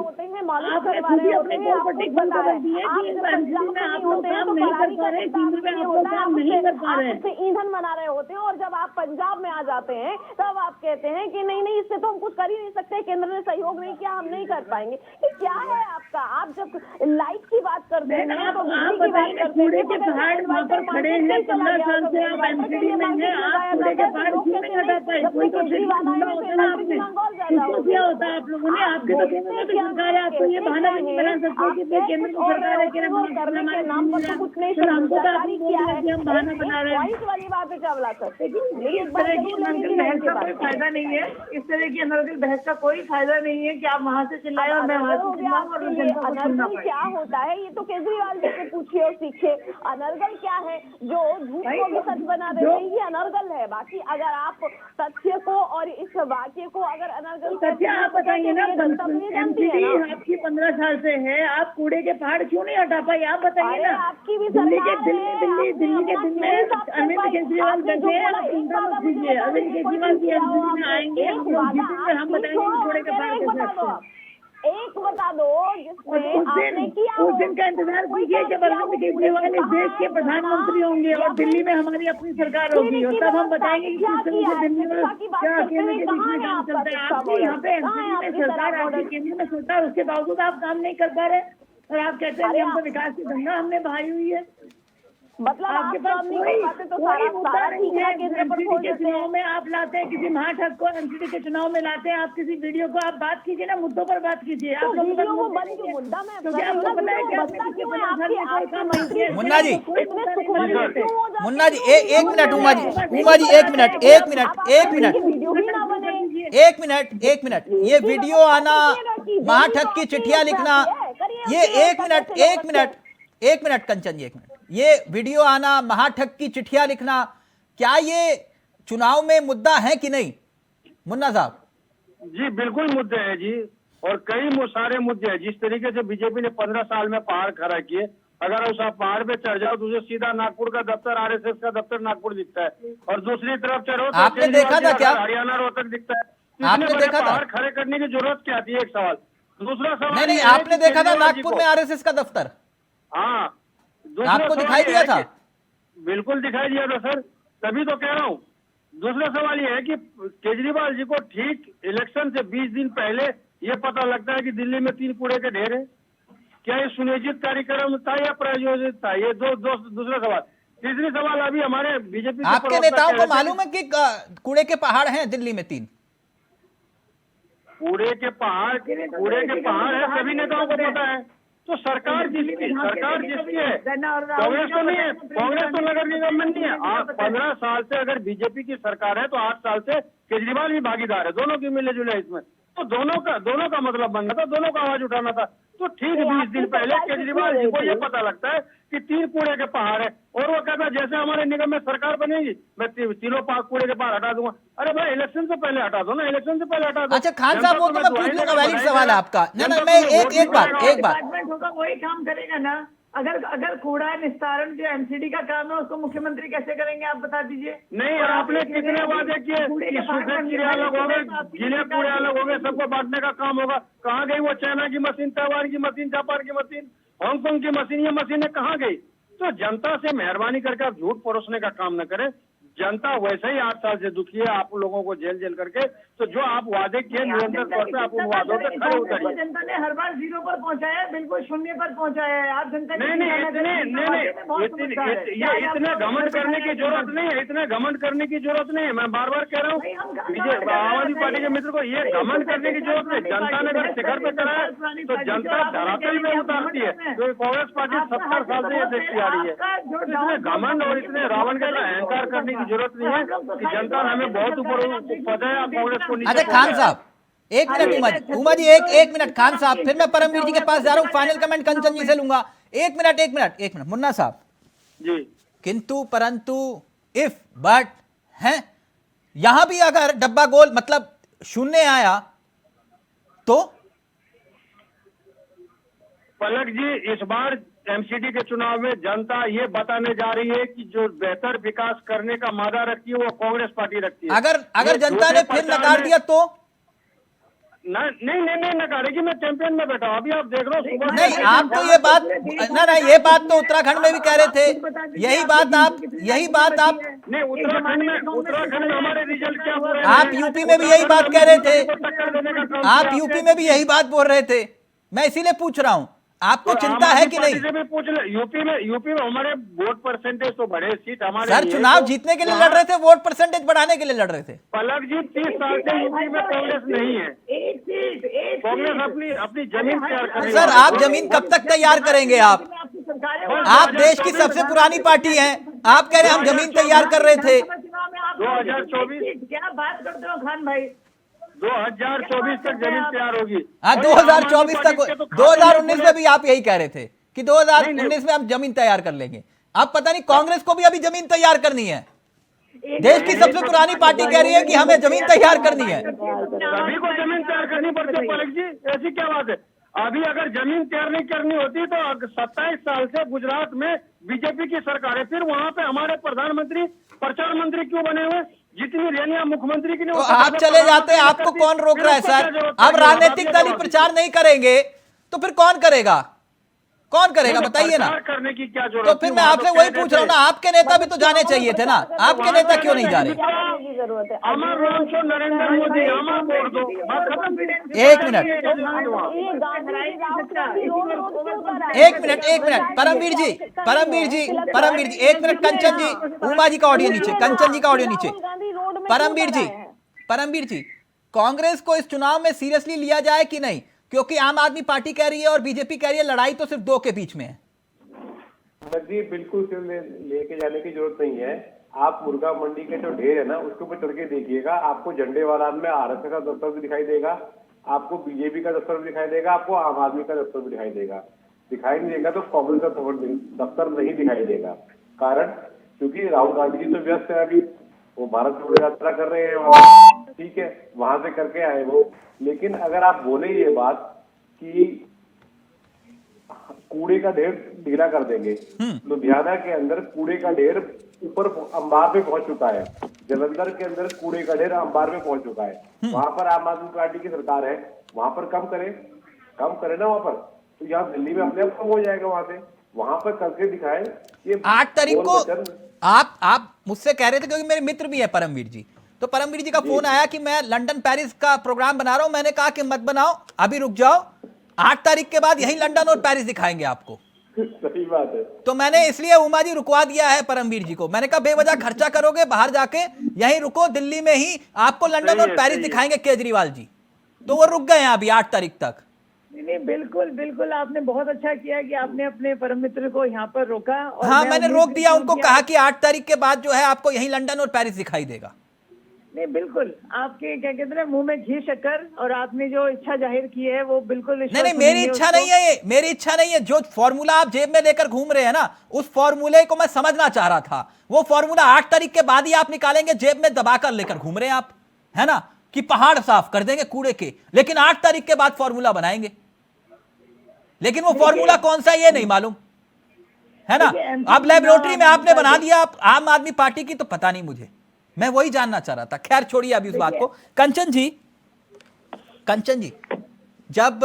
आपने खुद ही अपने गोल पर टिक बंद कर दी है कि एमसीडी में आप लोग काम नहीं कर पा रहे, केंद्र में आप लोग काम नहीं कर पा रहे, ईंधन बना रहे होते हैं, और जब आप पंजाब में आ जाते हैं तब आप कहते हैं कि नहीं इससे तो हम कुछ कर ही नहीं सकते, केंद्र ने सहयोग नहीं किया, हम नहीं कर पाएंगे। ये क्या है आपका? आप जब लाइट की बात करते हैं तो आप बताइए, कूड़े के पहाड़ वहाँ पर खड़े हैं, 15 साल से आप एमसीडी में हैं, आप कूड़े के पहाड़ क्यों नहीं हटा पाए? कोई तो ढूंढना होता ना आपने, किसको किया होता आप लोगों ने? आपके तो केंद्र में भी सरकार है, आपको ये बहाना नहीं बना सकते कि केंद्र की सरकार है कि हमारे नाम पर तो कुछ नहीं, फिर हमको तो आप बोल रहे हैं कि हम बहाना बना रहे हैं। वाली बात है, क्या बोला सकते? इस तरह की अनर्गल बहस का कोई फायदा नहीं है, इस तरह की अनर्गल बहस का कोई फायदा नहीं है कि आप वहाँ से चिल्लाए और मैं वहाँ से चिल्लाऊं और जनता को सुनना पड़े। क्या होता है ये तो केजरीवाल जी से पूछिए और सीखिए। अनर्गल क्या है? जो झूठ को भी सच बना देते हैं, ये अनर्गल है। बाकी अगर आप तथ्य को और इस वाक्य को अगर अनर्गल तथ्य आप बताइए ना, एमसीडी आपकी 15 साल से है, आप कूड़े के पहाड़ क्यों नहीं हटा पाई? आप बताइए ना। आपकी भी दिल्ली के दिल में अरविंद केजरीवाल बैठे हैं, आप चिंता मत कीजिए, अरविंद केजरीवाल की एमसीडी में आएंगे, हम लोग जीतेंगे, हम बताएंगे कूड़े के पहाड़ कैसे हटते हैं। एक बता दो जिसमें आपने किया। उस दिन का इंतजार कीजिए जब अरविंद केजरीवाल इस देश के प्रधानमंत्री होंगे और दिल्ली में हमारी अपनी सरकार होगी, और तब हम बताएंगे कि किस तरह से दिल्ली में क्या केंद्र के बीच में काम चलता है। आपके यहाँ पे एमसीडी में सरकार, आपके केंद्र में सरकार, उसके बावजूद आप काम नहीं कर पा रहे, और आप कहते हैं कि हम तो विकास की गंगा हमने बहाई हुई है। मतलब आपके पास कोई मुद्दा नहीं है। एमसीडी के चुनाव में आप लाते हैं किसी महाठग को, एमसीडी के चुनाव में लाते हैं आप किसी वीडियो को, आप बात कीजिए ना, मुद्दों पर बात कीजिए। आप लोगों को मुद्दा में क्योंकि आपको पता है कि आपने पिछले 15 साल में कोई काम नहीं किया। मुन्ना जी, मुन्ना जी, एक मिनट, उमा जी, एक मिनट, ये वीडियो आना, महाठग की चिट्ठियां लिखना, ये एक मिनट कंचन जी, एक मिनट, ये वीडियो आना, महाठग की चिट्ठियां लिखना, क्या ये चुनाव में मुद्दा है कि नहीं मुन्ना साहब? जी बिल्कुल मुद्दे हैं जी, और कई सारे मुद्दे हैं। जिस तरीके से बीजेपी ने 15 साल में पहाड़ खड़ा किए, अगर उस आप पहाड़ पे चढ़ जाओ तो उसे सीधा नागपुर का दफ्तर, आरएसएस का दफ्तर नागपुर दिखता है, और दूसरी तरफ चढ़ो तो आपने देखा था क्या? हरियाणा रोहतक दिखता है। आपने देखा था? पहाड़ खड़े करने की जरूरत क्या थी? एक सवाल। दूसरा सवाल, नहीं, आपने देखा था नागपुर में आरएसएस का दफ्तर? हाँ, आपको दिखाई दिया था? बिल्कुल दिखाई दिया था सर, तभी तो कह रहा हूँ। दूसरा सवाल यह है कि केजरीवाल जी को ठीक इलेक्शन से 20 दिन पहले ये पता लगता है कि दिल्ली में 3 कूड़े के ढेर हैं। क्या ये सुनियोजित कार्यक्रम था या प्रायोजित था? ये दूसरा सवाल। तीसरी सवाल, अभी हमारे बीजेपी आपके नेताओं को मालूम है कि कूड़े के पहाड़ हैं दिल्ली में 3? कूड़े के पहाड़ है, सभी नेताओं को पता है। तो सरकार जिसकी है, कांग्रेस तो नहीं है, कांग्रेस तो नगर निगम में नहीं है। 15 साल से अगर बीजेपी की सरकार है तो 8 साल से केजरीवाल भी भागीदार है, दोनों की मिले जुले इसमें। तो दोनों का मतलब बनना था, दोनों का आवाज उठाना था। तो ठीक 20 दिन पहले केजरीवाल जी को ये पता लगता है कि 3 कूड़े के पहाड़ है, और वो कहता है जैसे हमारे निगम में सरकार बनेगी मैं तीनों कूड़े के पहाड़ हटा दूंगा। अरे भाई इलेक्शन से पहले हटा दो ना, इलेक्शन से पहले हटा दो। अच्छा खान साहब, वो तो मैं पूछ लूंगा, वैलिड सवाल है आपका। नहीं, मैं एक बात डिपार्टमेंट होगा वही काम करेगा ना। अगर कूड़ा निस्तारण जो एमसीडी का काम है उसको मुख्यमंत्री कैसे करेंगे आप बता दीजिए। नहीं, आपने कितने वादे किए? सूखे कीड़े अलग हो गए, गीले कूड़े अलग हो गए, सबको बांटने का काम होगा। कहाँ गई वो चाइना की मशीन, ताइवान की मशीन, जापान की मशीन, हांगकांग की मशीन? ये मशीनें कहाँ गई? तो जनता से मेहरबानी करके आप झूठ परोसने का काम न करें। जनता वैसे ही 8 साल से दुखी है आप लोगों को जेल जेल करके। तो जो आप वादे किए निरंतर तौर पे आप उन वादों पे खड़े उतरिए। जनता ने हर बार 0 पर पहुंचाया है, बिल्कुल 0 पर पहुंचाया है। आप जनता नहीं ये इतने घमंड करने की जरूरत नहीं है, इतने घमंड करने की जरूरत नहीं है। मैं बार बार कह रहा हूँ आम आदमी पार्टी के मित्र को ये घमंड करने की जरूरत नहीं। जनता ने अगर शिखर पे करा है तो जनता धरातल में उतारती है। तो कांग्रेस पार्टी 70 साल से ये देखती आ रही है। इतने घमंड और इतने रावण के अहंकार करने की जरूरत नहीं है कि जनता ने हमें बहुत ऊपर पता है कांग्रेस को नीचे। अच्छा खान साहब एक मिनट, उमा जी एक मिनट खान साहब, फिर मैं परमवीर जी के पास जा रहा हूं, फाइनल कमेंट कंचन जी से लूंगा। एक मिनट मुन्ना साहब जी। किंतु परंतु इफ बट हैं, यहां भी अगर डब्बा गोल मतलब शून्य आया तो पलक जी इस बार एमसीडी के चुनाव में जनता ये बताने जा रही है कि जो बेहतर विकास करने का मादा रखती है वो कांग्रेस पार्टी रखती है। अगर जनता ने फिर नकार दिया तो नहीं नकारेगी। मैं चैंपियन में बैठा हूं, अभी आप देख रहे हो सुबह। नहीं आप तो ये बात ये बात तो उत्तराखंड में भी कह रहे थे, यही बात आप नहीं उत्तराखंड में हमारे रिजल्ट क्या हो रहे हैं? आप यूपी में भी यही बात कह रहे थे, आप यूपी में भी यही बात बोल रहे थे। मैं इसीलिए पूछ रहा हूं आपको चिंता है कि नहीं? पूछ ले, यूपी में हमारे वोट परसेंटेज तो बढ़े, सीट हमारे सर चुनाव जीतने के लिए लड़ रहे थे, वोट परसेंटेज बढ़ाने के लिए लड़ रहे थे। पलक जी 30 साल से यूपी में कांग्रेस नहीं है। कांग्रेस अपनी जमीन तैयार कर रही है। सर आप जमीन कब तक तैयार करेंगे? आप देश की सबसे पुरानी पार्टी हैं, आप कह रहे हैं हम जमीन तैयार कर रहे थे। 2024 क्या बात करते हो खान भाई? 2024 तक जमीन तैयार होगी। हाँ 2024 तक, 2019 में भी आप यही कह रहे थे कि 2019 में हम जमीन तैयार कर लेंगे। अब पता नहीं कांग्रेस को भी अभी जमीन तैयार करनी है। देश की सबसे पुरानी पार्टी कह रही है कि हमें जमीन तैयार करनी है। सभी को जमीन तैयार करनी पड़ती है पलक जी, ऐसी क्या बात है? अभी अगर जमीन तैयार नहीं करनी होती तो 27 साल से गुजरात में बीजेपी की सरकार है, फिर वहां पे हमारे प्रधानमंत्री प्रचार मंत्री क्यों बने हुए? जितनी रैलियां मुख्यमंत्री की तो आप चले जाते हैं, आपको कौन रोक रहा है सर? अब राजनीतिक दल ही प्रचार नहीं करेंगे तो फिर कौन करेगा बताइए ना। करने की क्या जरूरत? तो फिर मैं आपसे वही पूछ रहा हूँ ना, आपके नेता भी तो जाने चाहिए थे ना, आपके नेता क्यों नहीं जा रहे? जरूरत है। अमर राम को नरेंद्र मोदी अमर वोट दो, बात खत्म। एक मिनट परमवीर जी एक मिनट, कंचन जी, उमा जी का ऑडियो नीचे, कंचन जी का ऑडियो नीचे। परमवीर जी कांग्रेस को इस चुनाव में सीरियसली लिया जाए कि नहीं? क्योंकि आम आदमी पार्टी कह रही है और बीजेपी कह रही है लड़ाई तो सिर्फ दो के बीच में है। जी बिल्कुल सिर्फ लेके जाने की जरूरत नहीं है। आप मुर्गा मंडी के जो ढेर है ना उसके ऊपर चढ़ के देखिएगा, आपको झंडे वाला में आरएसएस का दफ्तर भी दिखाई देगा, आपको बीजेपी का दफ्तर भी दिखाई देगा, आपको आम आदमी का दफ्तर भी दिखाई नहीं देगा तो कांग्रेस का दफ्तर नहीं दिखाई देगा। कारण क्योंकि राहुल गांधी जी तो व्यस्त है, अभी वो भारत जोड़ो यात्रा कर रहे हैं, ठीक है, वहां से करके आए वो। लेकिन अगर आप बोले ये बात कि कूड़े का ढेर ढीला कर देंगे, लुधियाना के अंदर कूड़े का ढेर ऊपर अंबार में पहुंच चुका है, जलंधर के अंदर कूड़े का ढेर अंबार में पहुंच चुका है, वहां पर आम आदमी पार्टी की सरकार है, वहां पर कम करे ना वहां पर, तो यहाँ दिल्ली में अपने आप कम हो जाएगा। वहां पर करके दिखाए। 8 तारीख को आप मुझसे कह रहे थे, क्योंकि मेरे मित्र भी है परमवीर जी, तो परमवीर जी का फोन आया कि मैं लंदन पेरिस का प्रोग्राम बना रहा हूं। मैंने कहा कि मत बनाओ, अभी रुक जाओ, 8 तारीख के बाद यही लंदन और पेरिस दिखाएंगे आपको। सही बात है। तो मैंने इसलिए उमा जी रुकवा दिया है परमवीर जी को। मैंने कहा बेवजह खर्चा करोगे, बाहर जाके यहीं रुको, दिल्ली में ही आपको लंदन और पेरिस दिखाएंगे केजरीवाल जी। तो वो रुक गए हैं अभी 8 तारीख तक। नहीं बिल्कुल आपने बहुत अच्छा किया कि आपने अपने परम मित्र को यहाँ पर रोका। और हाँ मैंने रोक दिया, उनको कहा कि 8 तारीख के बाद जो है आपको यहीं लंदन और पेरिस दिखाई देगा। नहीं बिल्कुल, आपके क्या कहते हैं मुंह में घी शक्कर, और आपने जो इच्छा जाहिर की है वो बिल्कुल नहीं मेरी इच्छा नहीं है, ये मेरी इच्छा नहीं है। जो फॉर्मूला आप जेब में लेकर घूम रहे हैं ना, उस फॉर्मूले को मैं समझना चाह रहा था। वो फॉर्मूला 8 तारीख के बाद ही आप निकालेंगे, जेब में दबाकर लेकर घूम रहे हैं आप, है ना, कि पहाड़ साफ कर देंगे कूड़े के, लेकिन 8 तारीख के बाद फॉर्मूला बनाएंगे। लेकिन वो फॉर्मूला कौन सा ये नहीं मालूम, है ना। अब लेबोरेटरी में आपने बना दिया आम आदमी पार्टी की, तो पता नहीं मुझे, मैं वही जानना चाह रहा था। खैर छोड़िए अभी उस बात को। कंचन जी जब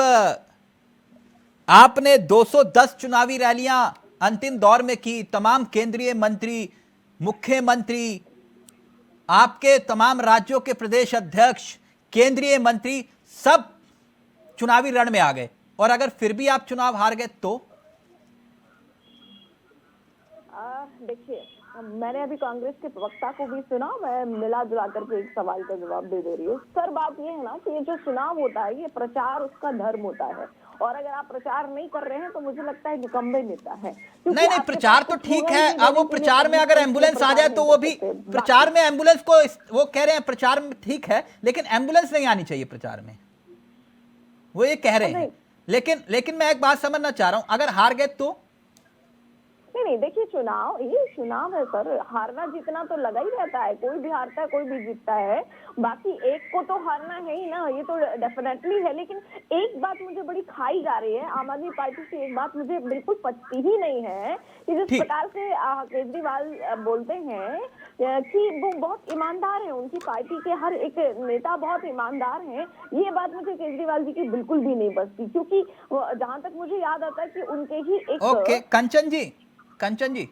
आपने 210 चुनावी रैलियां अंतिम दौर में की, तमाम केंद्रीय मंत्री, मुख्यमंत्री आपके तमाम राज्यों के प्रदेश अध्यक्ष, केंद्रीय मंत्री सब चुनावी रण में आ गए, और अगर फिर भी आप चुनाव हार गए तो? देखिए, मैंने अभी कांग्रेस के प्रवक्ता को भी सुना, मैं मिला जुला करके एक सवाल का जवाब दे रही हूँ। सर, बात ये है ना कि ये जो चुनाव होता है, ये प्रचार उसका धर्म होता है, और अगर आप प्रचार नहीं कर रहे हैं तो मुझे लगता है निकम्मे नेता है। नहीं, प्रचार तो ठीक है। अब वो प्रचार में अगर एम्बुलेंस आ जाए तो वो भी, प्रचार में एम्बुलेंस को वो कह रहे हैं प्रचार में ठीक है, लेकिन एम्बुलेंस नहीं आनी चाहिए प्रचार में, वो ये कह रहे हैं। लेकिन मैं एक बात समझना चाह रहा हूं, अगर हार गए तो? नहीं, देखिए, ये चुनाव है सर, हारना जीतना तो लगा ही रहता है, कोई भी हारता है कोई भी जीतता है, बाकी एक को तो हारना है ही ना, ये तो डेफिनेटली है। लेकिन एक बात मुझे बड़ी खाई जा रही है आम आदमी पार्टी की, एक बात मुझे बिल्कुल पचती ही नहीं है कि जिस प्रकार से केजरीवाल बोलते हैं कि वो बहुत ईमानदार है, उनकी पार्टी के हर एक नेता बहुत ईमानदार है, ये बात मुझे केजरीवाल जी की बिल्कुल भी नहीं बचती, क्योंकि जहां तक मुझे याद आता है कि उनके ही एक ओके, कंचन जी,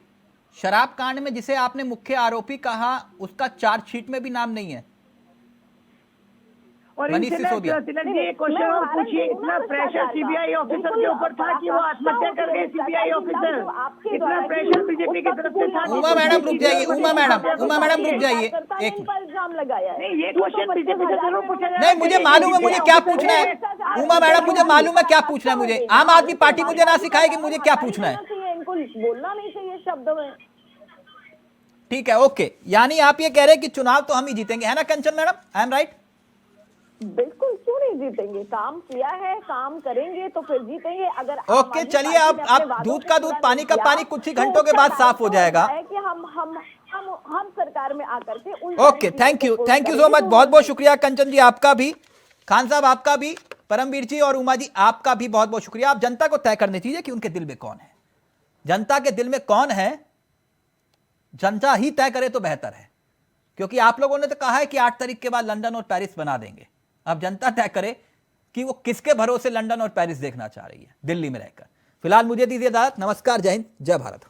शराब कांड में जिसे आपने मुख्य आरोपी कहा, उसका चार्जशीट में भी नाम नहीं है। और मनीष सिसोदिया, तिलक जी एक क्वेश्चन और पूछिए, इतना प्रेशर सीबीआई ऑफिसर के ऊपर था कि वो आत्महत्या कर गए, सीबीआई ऑफिसर, इतना प्रेशर बीजेपी की तरफ से था। उमा मैडम रुक जाइए, उमा मैडम रुक जाइए, एक इल्जाम लगाया है। नहीं, ये क्वेश्चन बीजेपी से जरूर पूछा जाएगा। नहीं, मुझे मालूम है मुझे क्या पूछना है, उमा मैडम मुझे मालूम है क्या पूछना है मुझे। आम आदमी पार्टी मुझे ना सिखाए कि मुझे क्या पूछना है, इनको बोलना नहीं चाहिए शब्दों में। ठीक है, ओके, यानी आप ये कह रहे हैं कि चुनाव तो हम ही जीतेंगे, है ना कंचन मैडम? I am right? बिल्कुल, क्यों नहीं जीतेंगे, काम किया है, काम करेंगे तो फिर जीतेंगे। अगर ओके, चलिए, आप दूध का दूध पानी का पानी कुछ ही घंटों के बाद साफ हो जाएगा कि हम सरकार में आकर के okay, thank you so much, बहुत बहुत शुक्रिया कंचन जी, आपका भी, खान साहब आपका भी, परमवीर जी और उमा जी आपका भी बहुत बहुत शुक्रिया। आप जनता को तय करने दीजिए कि उनके दिल में कौन है, जनता के दिल में कौन है, जनता ही तय करे तो बेहतर है, क्योंकि आप लोगों ने तो कहा है कि 8 तारीख के बाद लंदन और पेरिस बना देंगे। अब जनता तय करे कि वो किसके भरोसे लंदन और पेरिस देखना चाह रही है दिल्ली में रहकर। फिलहाल मुझे दीजिए इजाजत, नमस्कार, जय हिंद, जय भारत।